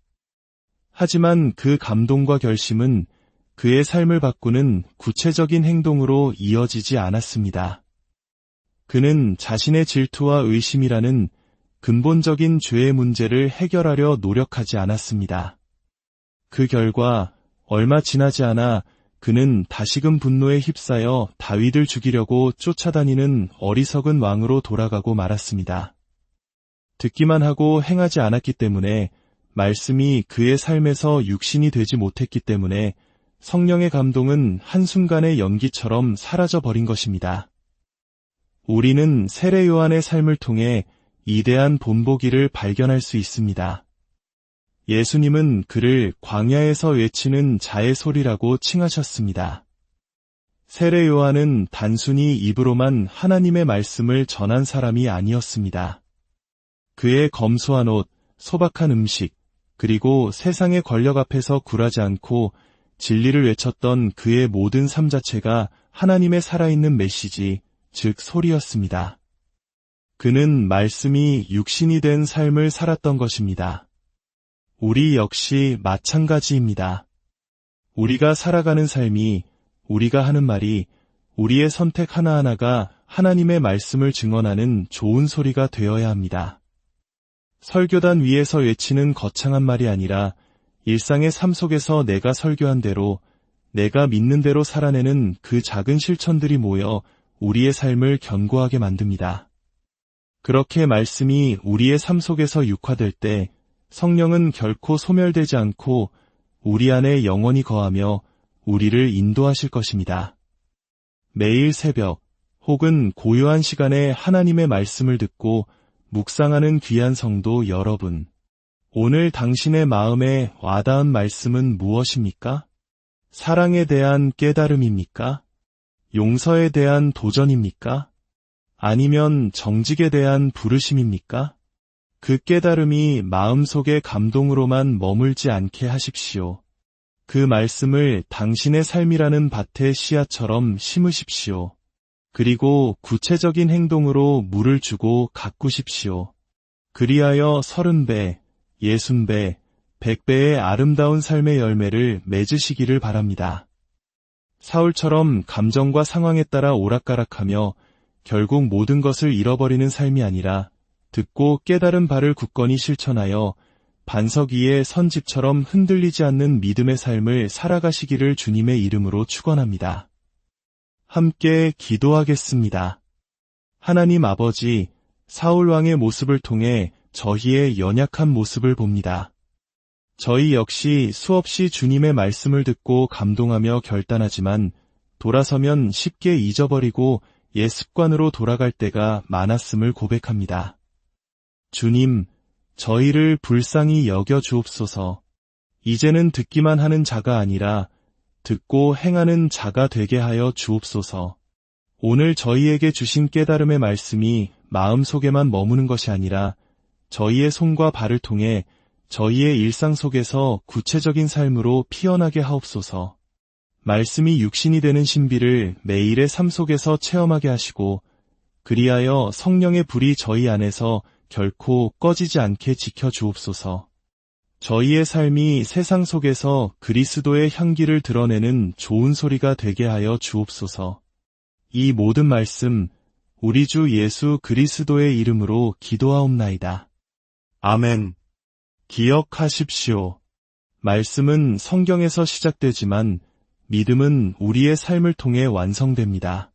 Speaker 1: 하지만 그 감동과 결심은 그의 삶을 바꾸는 구체적인 행동으로 이어지지 않았습니다. 그는 자신의 질투와 의심이라는 근본적인 죄의 문제를 해결하려 노력하지 않았습니다. 그 결과 얼마 지나지 않아 그는 다시금 분노에 휩싸여 다윗을 죽이려고 쫓아다니는 어리석은 왕으로 돌아가고 말았습니다. 듣기만 하고 행하지 않았기 때문에, 말씀이 그의 삶에서 육신이 되지 못했기 때문에 성령의 감동은 한순간의 연기처럼 사라져버린 것입니다. 우리는 세례 요한의 삶을 통해 이대한 본보기를 발견할 수 있습니다. 예수님은 그를 광야에서 외치는 자의 소리라고 칭하셨습니다. 세례 요한은 단순히 입으로만 하나님의 말씀을 전한 사람이 아니었습니다. 그의 검소한 옷, 소박한 음식, 그리고 세상의 권력 앞에서 굴하지 않고 진리를 외쳤던 그의 모든 삶 자체가 하나님의 살아있는 메시지, 즉 소리였습니다. 그는 말씀이 육신이 된 삶을 살았던 것입니다. 우리 역시 마찬가지입니다. 우리가 살아가는 삶이, 우리가 하는 말이, 우리의 선택 하나하나가 하나님의 말씀을 증언하는 좋은 소리가 되어야 합니다. 설교단 위에서 외치는 거창한 말이 아니라 일상의 삶 속에서 내가 설교한 대로, 내가 믿는 대로 살아내는 그 작은 실천들이 모여 우리의 삶을 견고하게 만듭니다. 그렇게 말씀이 우리의 삶 속에서 육화될 때 성령은 결코 소멸되지 않고 우리 안에 영원히 거하며 우리를 인도하실 것입니다. 매일 새벽 혹은 고요한 시간에 하나님의 말씀을 듣고 묵상하는 귀한 성도 여러분, 오늘 당신의 마음에 와닿은 말씀은 무엇입니까? 사랑에 대한 깨달음입니까? 용서에 대한 도전입니까? 아니면 정직에 대한 부르심입니까? 그 깨달음이 마음속의 감동으로만 머물지 않게 하십시오. 그 말씀을 당신의 삶이라는 밭의 씨앗처럼 심으십시오. 그리고 구체적인 행동으로 물을 주고 가꾸십시오. 그리하여 30배, 60배, 100배의 아름다운 삶의 열매를 맺으시기를 바랍니다. 사울처럼 감정과 상황에 따라 오락가락하며 결국 모든 것을 잃어버리는 삶이 아니라 듣고 깨달은 바를 굳건히 실천하여 반석 위의 선집처럼 흔들리지 않는 믿음의 삶을 살아가시기를 주님의 이름으로 축원합니다. 함께 기도하겠습니다. 하나님 아버지, 사울 왕의 모습을 통해 저희의 연약한 모습을 봅니다. 저희 역시 수없이 주님의 말씀을 듣고 감동하며 결단하지만 돌아서면 쉽게 잊어버리고 옛 습관으로 돌아갈 때가 많았음을 고백합니다. 주님, 저희를 불쌍히 여겨 주옵소서. 이제는 듣기만 하는 자가 아니라 듣고 행하는 자가 되게 하여 주옵소서. 오늘 저희에게 주신 깨달음의 말씀이 마음속에만 머무는 것이 아니라 저희의 손과 발을 통해 저희의 일상 속에서 구체적인 삶으로 피어나게 하옵소서. 말씀이 육신이 되는 신비를 매일의 삶 속에서 체험하게 하시고 그리하여 성령의 불이 저희 안에서 결코 꺼지지 않게 지켜주옵소서. 저희의 삶이 세상 속에서 그리스도의 향기를 드러내는 좋은 소리가 되게 하여 주옵소서. 이 모든 말씀 우리 주 예수 그리스도의 이름으로 기도하옵나이다. 아멘. 기억하십시오. 말씀은 성경에서 시작되지만 믿음은 우리의 삶을 통해 완성됩니다.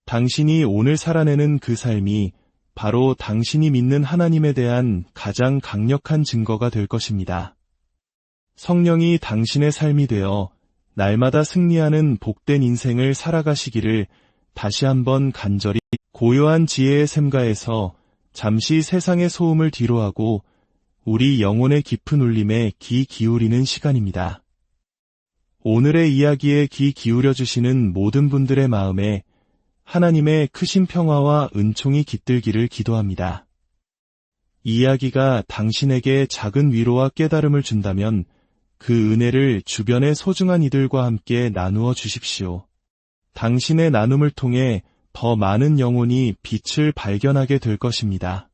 Speaker 1: 당신이 오늘 살아내는 그 삶이 바로 당신이 믿는 하나님에 대한 가장 강력한 증거가 될 것입니다. 성령이 당신의 삶이 되어 날마다 승리하는 복된 인생을 살아가시기를 다시 한번 간절히 고요한 지혜의 샘가에서 잠시 세상의 소음을 뒤로하고 우리 영혼의 깊은 울림에 귀 기울이는 시간입니다. 오늘의 이야기에 귀 기울여 주시는 모든 분들의 마음에 하나님의 크신 평화와 은총이 깃들기를 기도합니다. 이 이야기가 당신에게 작은 위로와 깨달음을 준다면 그 은혜를 주변의 소중한 이들과 함께 나누어 주십시오. 당신의 나눔을 통해 더 많은 영혼이 빛을 발견하게 될 것입니다.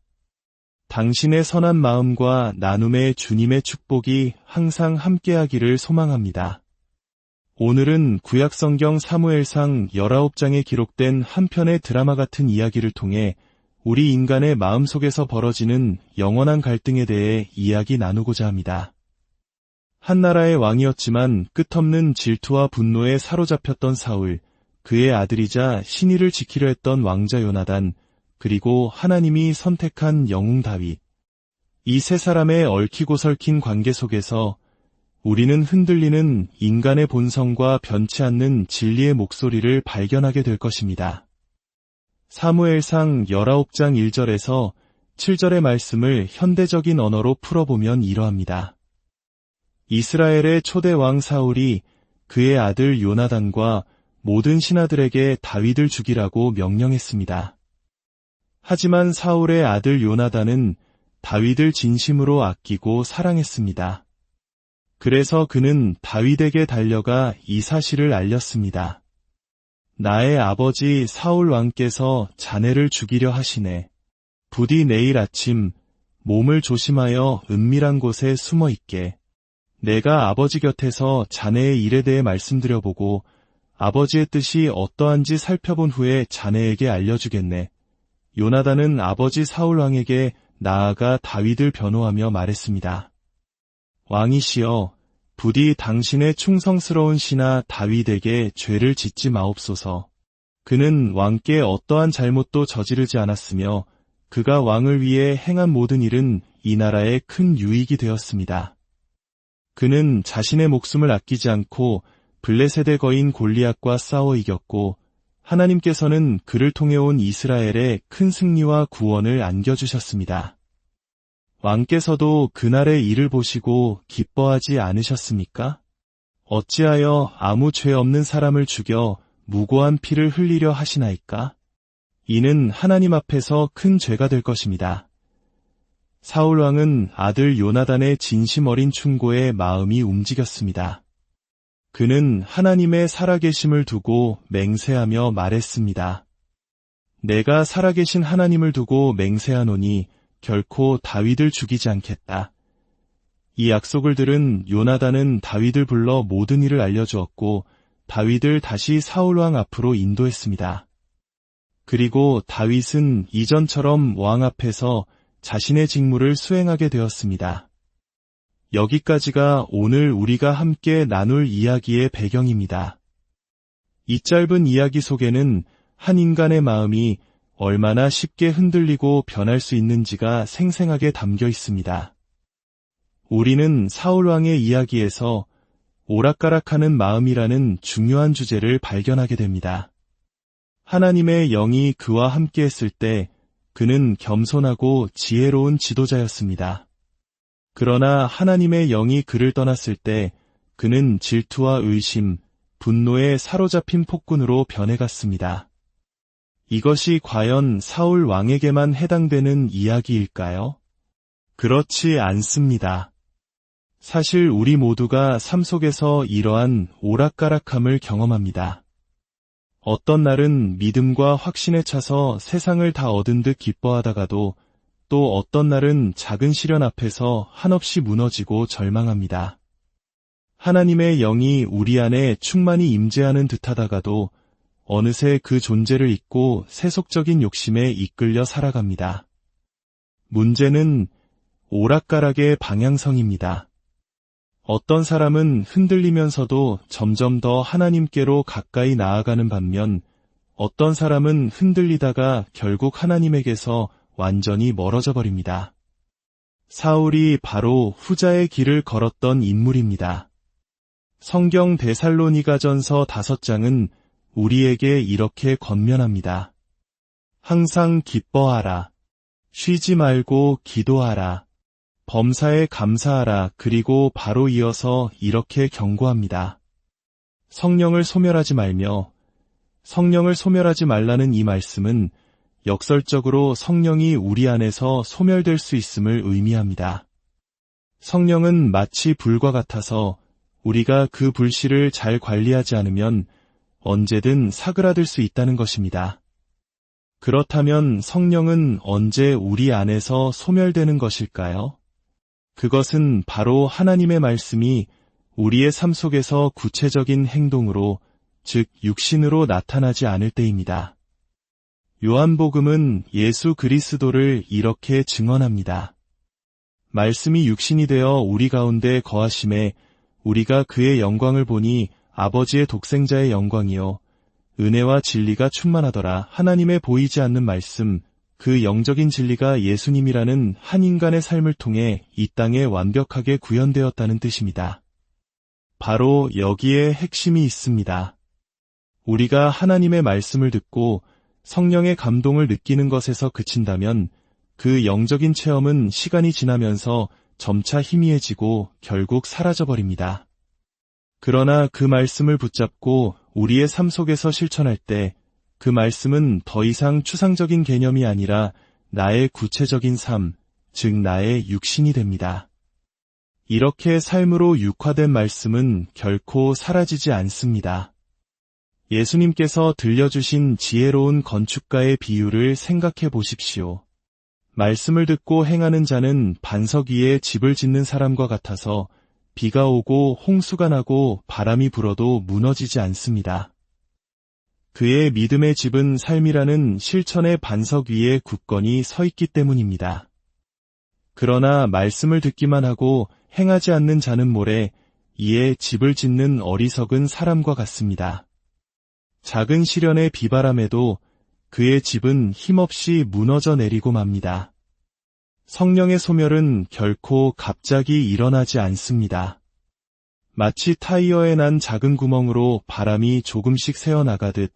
Speaker 1: 당신의 선한 마음과 나눔의 주님의 축복이 항상 함께하기를 소망합니다. 오늘은 구약성경 사무엘상 19장에 기록된 한 편의 드라마 같은 이야기를 통해 우리 인간의 마음속에서 벌어지는 영원한 갈등에 대해 이야기 나누고자 합니다. 한 나라의 왕이었지만 끝없는 질투와 분노에 사로잡혔던 사울, 그의 아들이자 신의를 지키려 했던 왕자 요나단, 그리고 하나님이 선택한 영웅 다윗. 이 세 사람의 얽히고 설킨 관계 속에서 우리는 흔들리는 인간의 본성과 변치 않는 진리의 목소리를 발견하게 될 것입니다. 사무엘상 19장 1절에서 7절의 말씀을 현대적인 언어로 풀어보면 이러합니다. 이스라엘의 초대 왕 사울이 그의 아들 요나단과 모든 신하들에게 다윗을 죽이라고 명령했습니다. 하지만 사울의 아들 요나단은 다윗을 진심으로 아끼고 사랑했습니다. 그래서 그는 다윗에게 달려가 이 사실을 알렸습니다. 나의 아버지 사울 왕께서 자네를 죽이려 하시네. 부디 내일 아침 몸을 조심하여 은밀한 곳에 숨어 있게. 내가 아버지 곁에서 자네의 일에 대해 말씀드려보고 아버지의 뜻이 어떠한지 살펴본 후에 자네에게 알려주겠네. 요나단은 아버지 사울 왕에게 나아가 다윗을 변호하며 말했습니다. 왕이시여, 부디 당신의 충성스러운 신하 다윗에게 죄를 짓지 마옵소서. 그는 왕께 어떠한 잘못도 저지르지 않았으며 그가 왕을 위해 행한 모든 일은 이 나라에 큰 유익이 되었습니다. 그는 자신의 목숨을 아끼지 않고 블레셋의 거인 골리앗과 싸워 이겼고 하나님께서는 그를 통해 온 이스라엘에 큰 승리와 구원을 안겨주셨습니다. 왕께서도 그날의 일을 보시고 기뻐하지 않으셨습니까? 어찌하여 아무 죄 없는 사람을 죽여 무고한 피를 흘리려 하시나이까? 이는 하나님 앞에서 큰 죄가 될 것입니다. 사울 왕은 아들 요나단의 진심 어린 충고에 마음이 움직였습니다. 그는 하나님의 살아계심을 두고 맹세하며 말했습니다. 내가 살아계신 하나님을 두고 맹세하노니 결코 다윗을 죽이지 않겠다. 이 약속을 들은 요나단은 다윗을 불러 모든 일을 알려주었고 다윗을 다시 사울 왕 앞으로 인도했습니다. 그리고 다윗은 이전처럼 왕 앞에서 자신의 직무를 수행하게 되었습니다. 여기까지가 오늘 우리가 함께 나눌 이야기의 배경입니다. 이 짧은 이야기 속에는 한 인간의 마음이 얼마나 쉽게 흔들리고 변할 수 있는지가 생생하게 담겨 있습니다. 우리는 사울 왕의 이야기에서 오락가락하는 마음이라는 중요한 주제를 발견하게 됩니다. 하나님의 영이 그와 함께 했을 때 그는 겸손하고 지혜로운 지도자였습니다. 그러나 하나님의 영이 그를 떠났을 때 그는 질투와 의심, 분노에 사로잡힌 폭군으로 변해갔습니다. 이것이 과연 사울 왕에게만 해당되는 이야기일까요? 그렇지 않습니다. 사실 우리 모두가 삶 속에서 이러한 오락가락함을 경험합니다. 어떤 날은 믿음과 확신에 차서 세상을 다 얻은 듯 기뻐하다가도 또 어떤 날은 작은 시련 앞에서 한없이 무너지고 절망합니다. 하나님의 영이 우리 안에 충만히 임재하는 듯하다가도 어느새 그 존재를 잊고 세속적인 욕심에 이끌려 살아갑니다. 문제는 오락가락의 방향성입니다. 어떤 사람은 흔들리면서도 점점 더 하나님께로 가까이 나아가는 반면 어떤 사람은 흔들리다가 결국 하나님에게서 완전히 멀어져 버립니다. 사울이 바로 후자의 길을 걸었던 인물입니다. 성경 데살로니가전서 5장은 우리에게 이렇게 권면합니다. 항상 기뻐하라. 쉬지 말고 기도하라. 범사에 감사하라. 그리고 바로 이어서 이렇게 경고합니다. 성령을 소멸하지 말며 성령을 소멸하지 말라는 이 말씀은 역설적으로 성령이 우리 안에서 소멸될 수 있음을 의미합니다. 성령은 마치 불과 같아서 우리가 그 불씨를 잘 관리하지 않으면 언제든 사그라들 수 있다는 것입니다. 그렇다면 성령은 언제 우리 안에서 소멸되는 것일까요? 그것은 바로 하나님의 말씀이 우리의 삶 속에서 구체적인 행동으로, 즉 육신으로 나타나지 않을 때입니다. 요한복음은 예수 그리스도를 이렇게 증언합니다. 말씀이 육신이 되어 우리 가운데 거하심에 우리가 그의 영광을 보니 아버지의 독생자의 영광이요 은혜와 진리가 충만하더라. 하나님의 보이지 않는 말씀, 그 영적인 진리가 예수님이라는 한 인간의 삶을 통해 이 땅에 완벽하게 구현되었다는 뜻입니다. 바로 여기에 핵심이 있습니다. 우리가 하나님의 말씀을 듣고 성령의 감동을 느끼는 것에서 그친다면 그 영적인 체험은 시간이 지나면서 점차 희미해지고 결국 사라져버립니다. 그러나 그 말씀을 붙잡고 우리의 삶 속에서 실천할 때 그 말씀은 더 이상 추상적인 개념이 아니라 나의 구체적인 삶, 즉 나의 육신이 됩니다. 이렇게 삶으로 육화된 말씀은 결코 사라지지 않습니다. 예수님께서 들려주신 지혜로운 건축가의 비유를 생각해 보십시오. 말씀을 듣고 행하는 자는 반석 위에 집을 짓는 사람과 같아서 비가 오고 홍수가 나고 바람이 불어도 무너지지 않습니다. 그의 믿음의 집은 삶이라는 실천의 반석 위에 굳건히 서 있기 때문입니다. 그러나 말씀을 듣기만 하고 행하지 않는 자는 모래, 이에 집을 짓는 어리석은 사람과 같습니다. 작은 시련의 비바람에도 그의 집은 힘없이 무너져 내리고 맙니다. 성령의 소멸은 결코 갑자기 일어나지 않습니다. 마치 타이어에 난 작은 구멍으로 바람이 조금씩 새어나가듯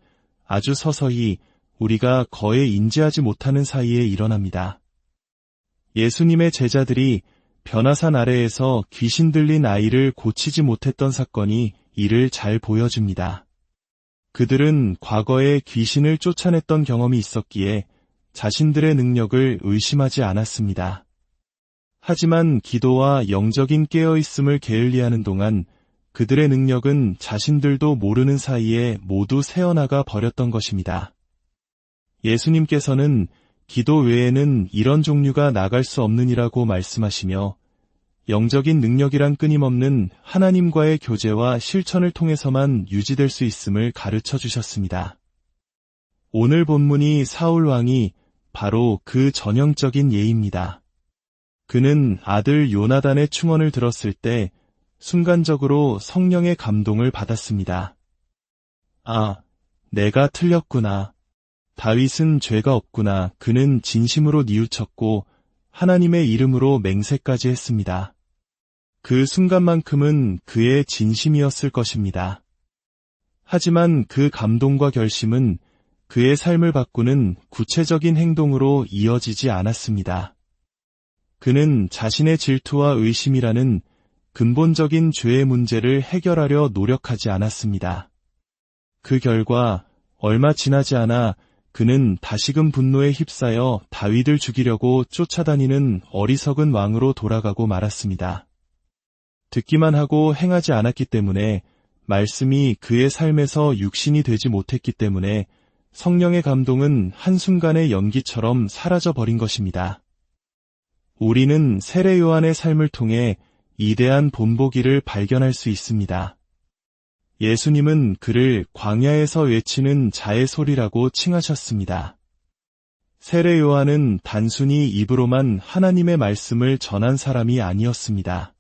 Speaker 1: 아주 서서히 우리가 거의 인지하지 못하는 사이에 일어납니다. 예수님의 제자들이 변화산 아래에서 귀신 들린 아이를 고치지 못했던 사건이 이를 잘 보여줍니다. 그들은 과거에 귀신을 쫓아냈던 경험이 있었기에 자신들의 능력을 의심하지 않았습니다. 하지만 기도와 영적인 깨어있음을 게을리하는 동안 그들의 능력은 자신들도 모르는 사이에 모두 새어나가 버렸던 것입니다. 예수님께서는 기도 외에는 이런 종류가 나갈 수 없느니라고 말씀하시며 영적인 능력이란 끊임없는 하나님과의 교제와 실천을 통해서만 유지될 수 있음을 가르쳐 주셨습니다. 오늘 본문이 사울 왕이 바로 그 전형적인 예입니다. 그는 아들 요나단의 충언을 들었을 때 순간적으로 성령의 감동을 받았습니다. 아, 내가 틀렸구나. 다윗은 죄가 없구나. 그는 진심으로 뉘우쳤고 하나님의 이름으로 맹세까지 했습니다. 그 순간만큼은 그의 진심이었을 것입니다. 하지만 그 감동과 결심은 그의 삶을 바꾸는 구체적인 행동으로 이어지지 않았습니다. 그는 자신의 질투와 의심이라는 근본적인 죄의 문제를 해결하려 노력하지 않았습니다. 그 결과 얼마 지나지 않아 그는 다시금 분노에 휩싸여 다윗을 죽이려고 쫓아다니는 어리석은 왕으로 돌아가고 말았습니다. 듣기만 하고 행하지 않았기 때문에 말씀이 그의 삶에서 육신이 되지 못했기 때문에 성령의 감동은 한순간의 연기처럼 사라져버린 것입니다. 우리는 세례 요한의 삶을 통해 이대한 본보기를 발견할 수 있습니다. 예수님은 그를 광야에서 외치는 자의 소리라고 칭하셨습니다. 세례 요한은 단순히 입으로만 하나님의 말씀을 전한 사람이 아니었습니다.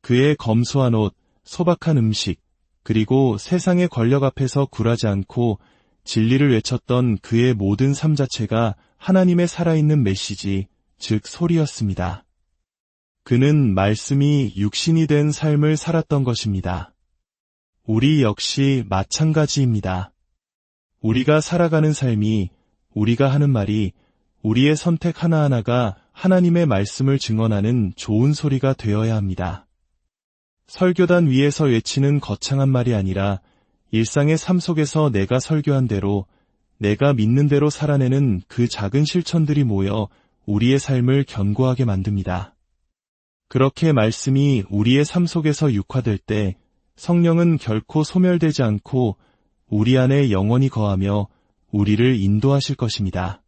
Speaker 1: 그의 검소한 옷, 소박한 음식, 그리고 세상의 권력 앞에서 굴하지 않고 진리를 외쳤던 그의 모든 삶 자체가 하나님의 살아있는 메시지, 즉 소리였습니다. 그는 말씀이 육신이 된 삶을 살았던 것입니다. 우리 역시 마찬가지입니다. 우리가 살아가는 삶이, 우리가 하는 말이, 우리의 선택 하나하나가 하나님의 말씀을 증언하는 좋은 소리가 되어야 합니다. 설교단 위에서 외치는 거창한 말이 아니라 일상의 삶 속에서 내가 설교한 대로, 내가 믿는 대로 살아내는 그 작은 실천들이 모여 우리의 삶을 견고하게 만듭니다. 그렇게 말씀이 우리의 삶 속에서 육화될 때 성령은 결코 소멸되지 않고 우리 안에 영원히 거하며 우리를 인도하실 것입니다.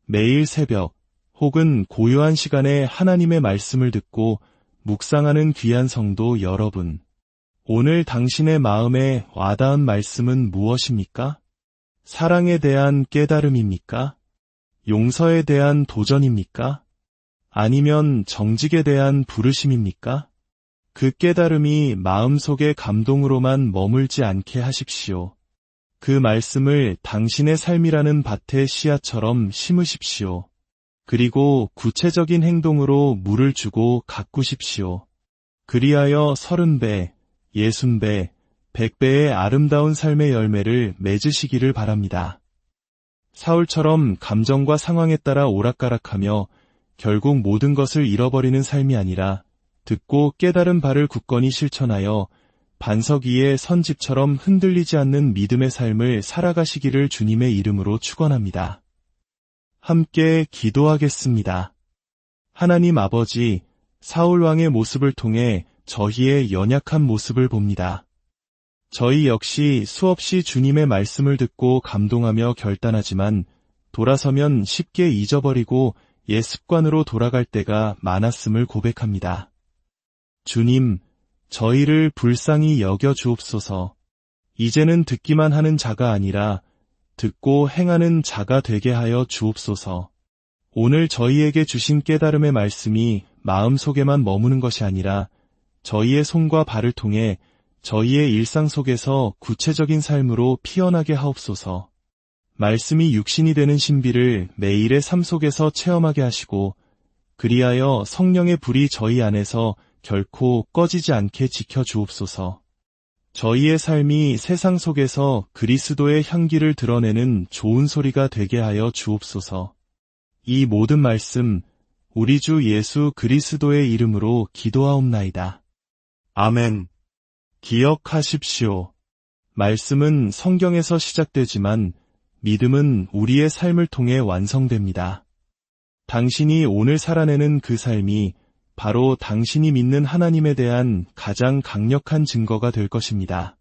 Speaker 1: 매일 새벽 혹은 고요한 시간에 하나님의 말씀을 듣고 묵상하는 귀한 성도 여러분, 오늘 당신의 마음에 와닿은 말씀은 무엇입니까? 사랑에 대한 깨달음입니까? 용서에 대한 도전입니까? 아니면 정직에 대한 부르심입니까? 그 깨달음이 마음속의 감동으로만 머물지 않게 하십시오. 그 말씀을 당신의 삶이라는 밭의 씨앗처럼 심으십시오. 그리고 구체적인 행동으로 물을 주고 가꾸십시오. 그리하여 30배, 60배, 100배의 아름다운 삶의 열매를 맺으시기를 바랍니다. 사울처럼 감정과 상황에 따라 오락가락하며 결국 모든 것을 잃어버리는 삶이 아니라 듣고 깨달은 바를 굳건히 실천하여 반석 위의 선집처럼 흔들리지 않는 믿음의 삶을 살아가시기를 주님의 이름으로 축원합니다. 함께 기도하겠습니다. 하나님 아버지, 사울 왕의 모습을 통해 저희의 연약한 모습을 봅니다. 저희 역시 수없이 주님의 말씀을 듣고 감동하며 결단하지만 돌아서면 쉽게 잊어버리고 옛 습관으로 돌아갈 때가 많았음을 고백합니다. 주님, 저희를 불쌍히 여겨 주옵소서. 이제는 듣기만 하는 자가 아니라 듣고 행하는 자가 되게 하여 주옵소서. 오늘 저희에게 주신 깨달음의 말씀이 마음속에만 머무는 것이 아니라 저희의 손과 발을 통해 저희의 일상 속에서 구체적인 삶으로 피어나게 하옵소서. 말씀이 육신이 되는 신비를 매일의 삶 속에서 체험하게 하시고 그리하여 성령의 불이 저희 안에서 결코 꺼지지 않게 지켜주옵소서. 저희의 삶이 세상 속에서 그리스도의 향기를 드러내는 좋은 소리가 되게 하여 주옵소서. 이 모든 말씀 우리 주 예수 그리스도의 이름으로 기도하옵나이다. 아멘. 기억하십시오. 말씀은 성경에서 시작되지만 믿음은 우리의 삶을 통해 완성됩니다. 당신이 오늘 살아내는 그 삶이 바로 당신이 믿는 하나님에 대한 가장 강력한 증거가 될 것입니다.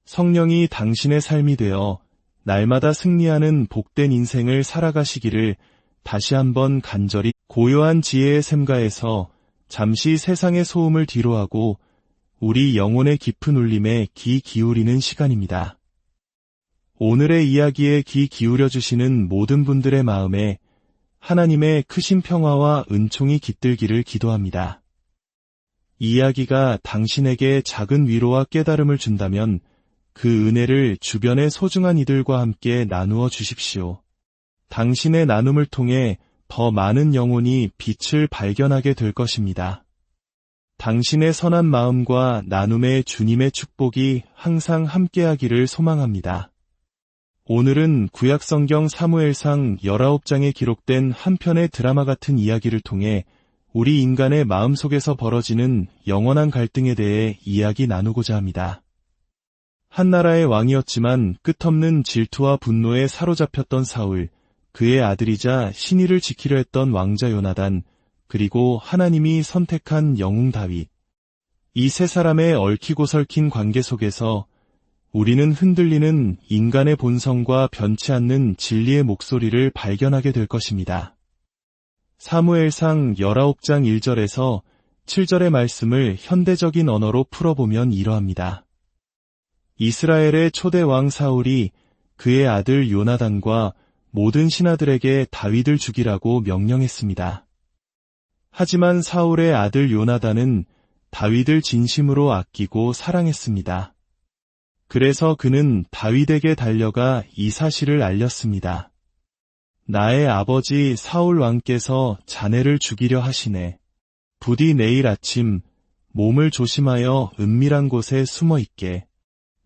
Speaker 1: 성령이 당신의 삶이 되어 날마다 승리하는 복된 인생을 살아가시기를 다시 한번 간절히 고요한 지혜의 샘가에서 잠시 세상의 소음을 뒤로하고 우리 영혼의 깊은 울림에 귀 기울이는 시간입니다. 오늘의 이야기에 귀 기울여 주시는 모든 분들의 마음에 하나님의 크신 평화와 은총이 깃들기를 기도합니다. 이 이야기가 당신에게 작은 위로와 깨달음을 준다면 그 은혜를 주변의 소중한 이들과 함께 나누어 주십시오. 당신의 나눔을 통해 더 많은 영혼이 빛을 발견하게 될 것입니다. 당신의 선한 마음과 나눔의 주님의 축복이 항상 함께하기를 소망합니다. 오늘은 구약성경 사무엘상 19장에 기록된 한 편의 드라마 같은 이야기를 통해 우리 인간의 마음속에서 벌어지는 영원한 갈등에 대해 이야기 나누고자 합니다. 한 나라의 왕이었지만 끝없는 질투와 분노에 사로잡혔던 사울, 그의 아들이자 신의를 지키려 했던 왕자 요나단, 그리고 하나님이 선택한 영웅 다윗. 이 세 사람의 얽히고 설킨 관계 속에서 우리는 흔들리는 인간의 본성과 변치 않는 진리의 목소리를 발견하게 될 것입니다. 사무엘상 19장 1절에서 7절의 말씀을 현대적인 언어로 풀어보면 이러합니다. 이스라엘의 초대 왕 사울이 그의 아들 요나단과 모든 신하들에게 다윗을 죽이라고 명령했습니다. 하지만 사울의 아들 요나단은 다윗을 진심으로 아끼고 사랑했습니다. 그래서 그는 다윗에게 달려가 이 사실을 알렸습니다. 나의 아버지 사울 왕께서 자네를 죽이려 하시네. 부디 내일 아침 몸을 조심하여 은밀한 곳에 숨어 있게.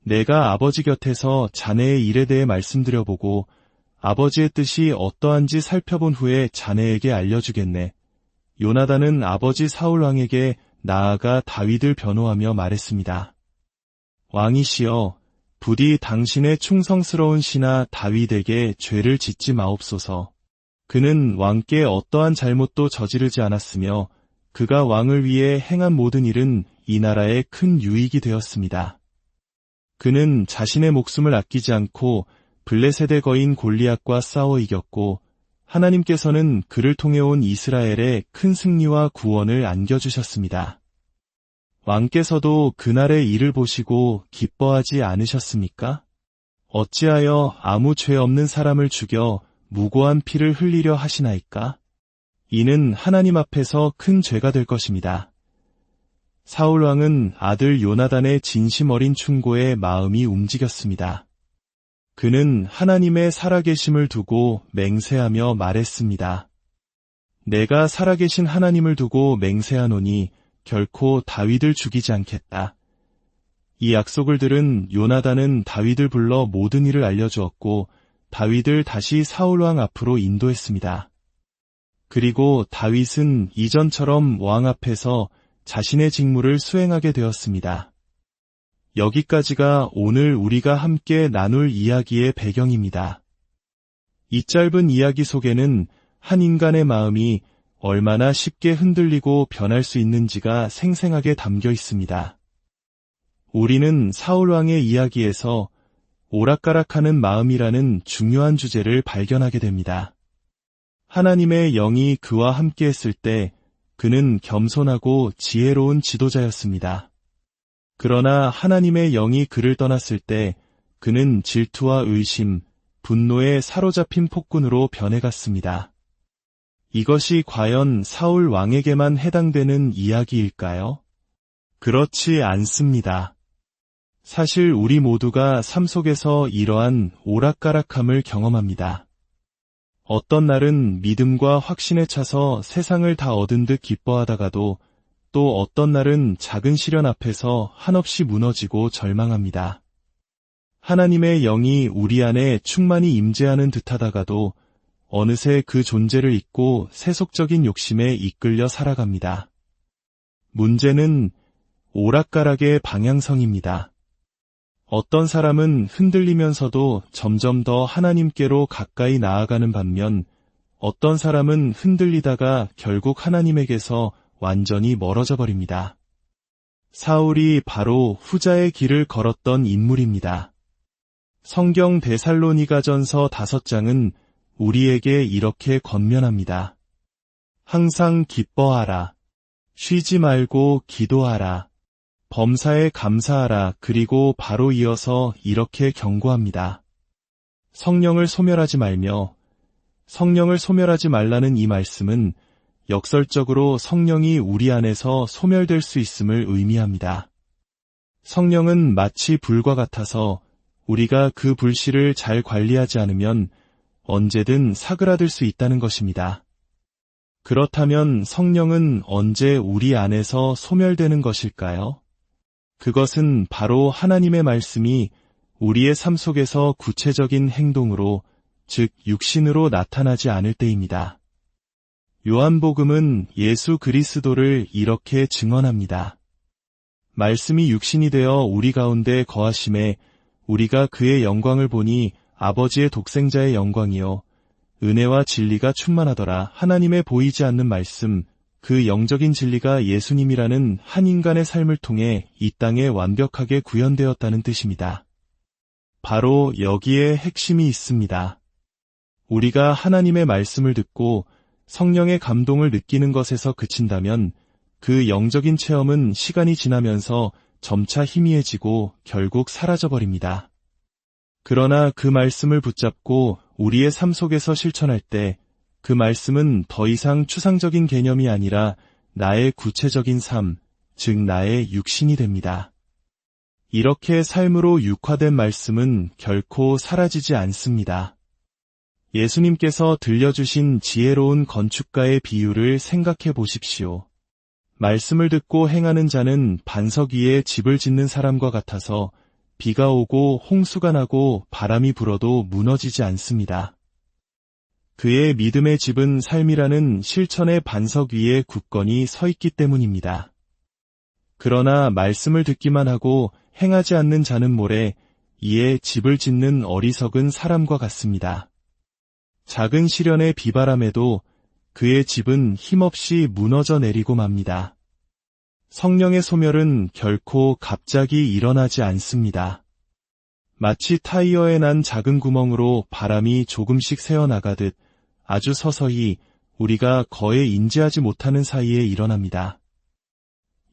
Speaker 1: 내가 아버지 곁에서 자네의 일에 대해 말씀드려보고 아버지의 뜻이 어떠한지 살펴본 후에 자네에게 알려주겠네. 요나단은 아버지 사울 왕에게 나아가 다윗을 변호하며 말했습니다. 왕이시여, 부디 당신의 충성스러운 신하 다윗에게 죄를 짓지 마옵소서. 그는 왕께 어떠한 잘못도 저지르지 않았으며 그가 왕을 위해 행한 모든 일은 이 나라에 큰 유익이 되었습니다. 그는 자신의 목숨을 아끼지 않고 블레셋의 거인 골리앗과 싸워 이겼고 하나님께서는 그를 통해 온 이스라엘에 큰 승리와 구원을 안겨주셨습니다. 왕께서도 그날의 일을 보시고 기뻐하지 않으셨습니까? 어찌하여 아무 죄 없는 사람을 죽여 무고한 피를 흘리려 하시나이까? 이는 하나님 앞에서 큰 죄가 될 것입니다. 사울왕은 아들 요나단의 진심 어린 충고에 마음이 움직였습니다. 그는 하나님의 살아계심을 두고 맹세하며 말했습니다. 내가 살아계신 하나님을 두고 맹세하노니 결코 다윗을 죽이지 않겠다. 이 약속을 들은 요나단은 다윗을 불러 모든 일을 알려주었고 다윗을 다시 사울왕 앞으로 인도했습니다. 그리고 다윗은 이전처럼 왕 앞에서 자신의 직무를 수행하게 되었습니다. 여기까지가 오늘 우리가 함께 나눌 이야기의 배경입니다. 이 짧은 이야기 속에는 한 인간의 마음이 얼마나 쉽게 흔들리고 변할 수 있는지가 생생하게 담겨 있습니다. 우리는 사울왕의 이야기에서 오락가락하는 마음이라는 중요한 주제를 발견하게 됩니다. 하나님의 영이 그와 함께 했을 때 그는 겸손하고 지혜로운 지도자였습니다. 그러나 하나님의 영이 그를 떠났을 때 그는 질투와 의심, 분노에 사로잡힌 폭군으로 변해갔습니다. 이것이 과연 사울 왕에게만 해당되는 이야기일까요? 그렇지 않습니다. 사실 우리 모두가 삶 속에서 이러한 오락가락함을 경험합니다. 어떤 날은 믿음과 확신에 차서 세상을 다 얻은 듯 기뻐하다가도 또 어떤 날은 작은 시련 앞에서 한없이 무너지고 절망합니다. 하나님의 영이 우리 안에 충만히 임재하는 듯하다가도 어느새 그 존재를 잊고 세속적인 욕심에 이끌려 살아갑니다. 문제는 오락가락의 방향성입니다. 어떤 사람은 흔들리면서도 점점 더 하나님께로 가까이 나아가는 반면 어떤 사람은 흔들리다가 결국 하나님에게서 완전히 멀어져 버립니다. 사울이 바로 후자의 길을 걸었던 인물입니다. 성경 데살로니가전서 5장은 우리에게 이렇게 권면합니다. 항상 기뻐하라. 쉬지 말고 기도하라. 범사에 감사하라. 그리고 바로 이어서 이렇게 경고합니다. 성령을 소멸하지 말며 성령을 소멸하지 말라는 이 말씀은 역설적으로 성령이 우리 안에서 소멸될 수 있음을 의미합니다. 성령은 마치 불과 같아서 우리가 그 불씨를 잘 관리하지 않으면 언제든 사그라들 수 있다는 것입니다. 그렇다면 성령은 언제 우리 안에서 소멸되는 것일까요? 그것은 바로 하나님의 말씀이 우리의 삶 속에서 구체적인 행동으로, 즉 육신으로 나타나지 않을 때입니다. 요한복음은 예수 그리스도를 이렇게 증언합니다. 말씀이 육신이 되어 우리 가운데 거하심에 우리가 그의 영광을 보니 아버지의 독생자의 영광이요 은혜와 진리가 충만하더라. 하나님의 보이지 않는 말씀, 그 영적인 진리가 예수님이라는 한 인간의 삶을 통해 이 땅에 완벽하게 구현되었다는 뜻입니다. 바로 여기에 핵심이 있습니다. 우리가 하나님의 말씀을 듣고 성령의 감동을 느끼는 것에서 그친다면 그 영적인 체험은 시간이 지나면서 점차 희미해지고 결국 사라져버립니다. 그러나 그 말씀을 붙잡고 우리의 삶 속에서 실천할 때 그 말씀은 더 이상 추상적인 개념이 아니라 나의 구체적인 삶, 즉 나의 육신이 됩니다. 이렇게 삶으로 육화된 말씀은 결코 사라지지 않습니다. 예수님께서 들려주신 지혜로운 건축가의 비유를 생각해 보십시오. 말씀을 듣고 행하는 자는 반석 위에 집을 짓는 사람과 같아서 비가 오고 홍수가 나고 바람이 불어도 무너지지 않습니다. 그의 믿음의 집은 삶이라는 실천의 반석 위에 굳건히 서 있기 때문입니다. 그러나 말씀을 듣기만 하고 행하지 않는 자는 모래 이에 집을 짓는 어리석은 사람과 같습니다. 작은 시련의 비바람에도 그의 집은 힘없이 무너져 내리고 맙니다. 성령의 소멸은 결코 갑자기 일어나지 않습니다. 마치 타이어에 난 작은 구멍으로 바람이 조금씩 새어나가듯 아주 서서히 우리가 거의 인지하지 못하는 사이에 일어납니다.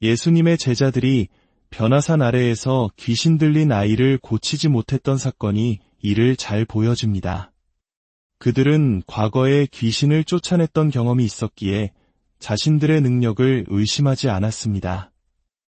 Speaker 1: 예수님의 제자들이 변화산 아래에서 귀신 들린 아이를 고치지 못했던 사건이 이를 잘 보여줍니다. 그들은 과거에 귀신을 쫓아냈던 경험이 있었기에 자신들의 능력을 의심하지 않았습니다.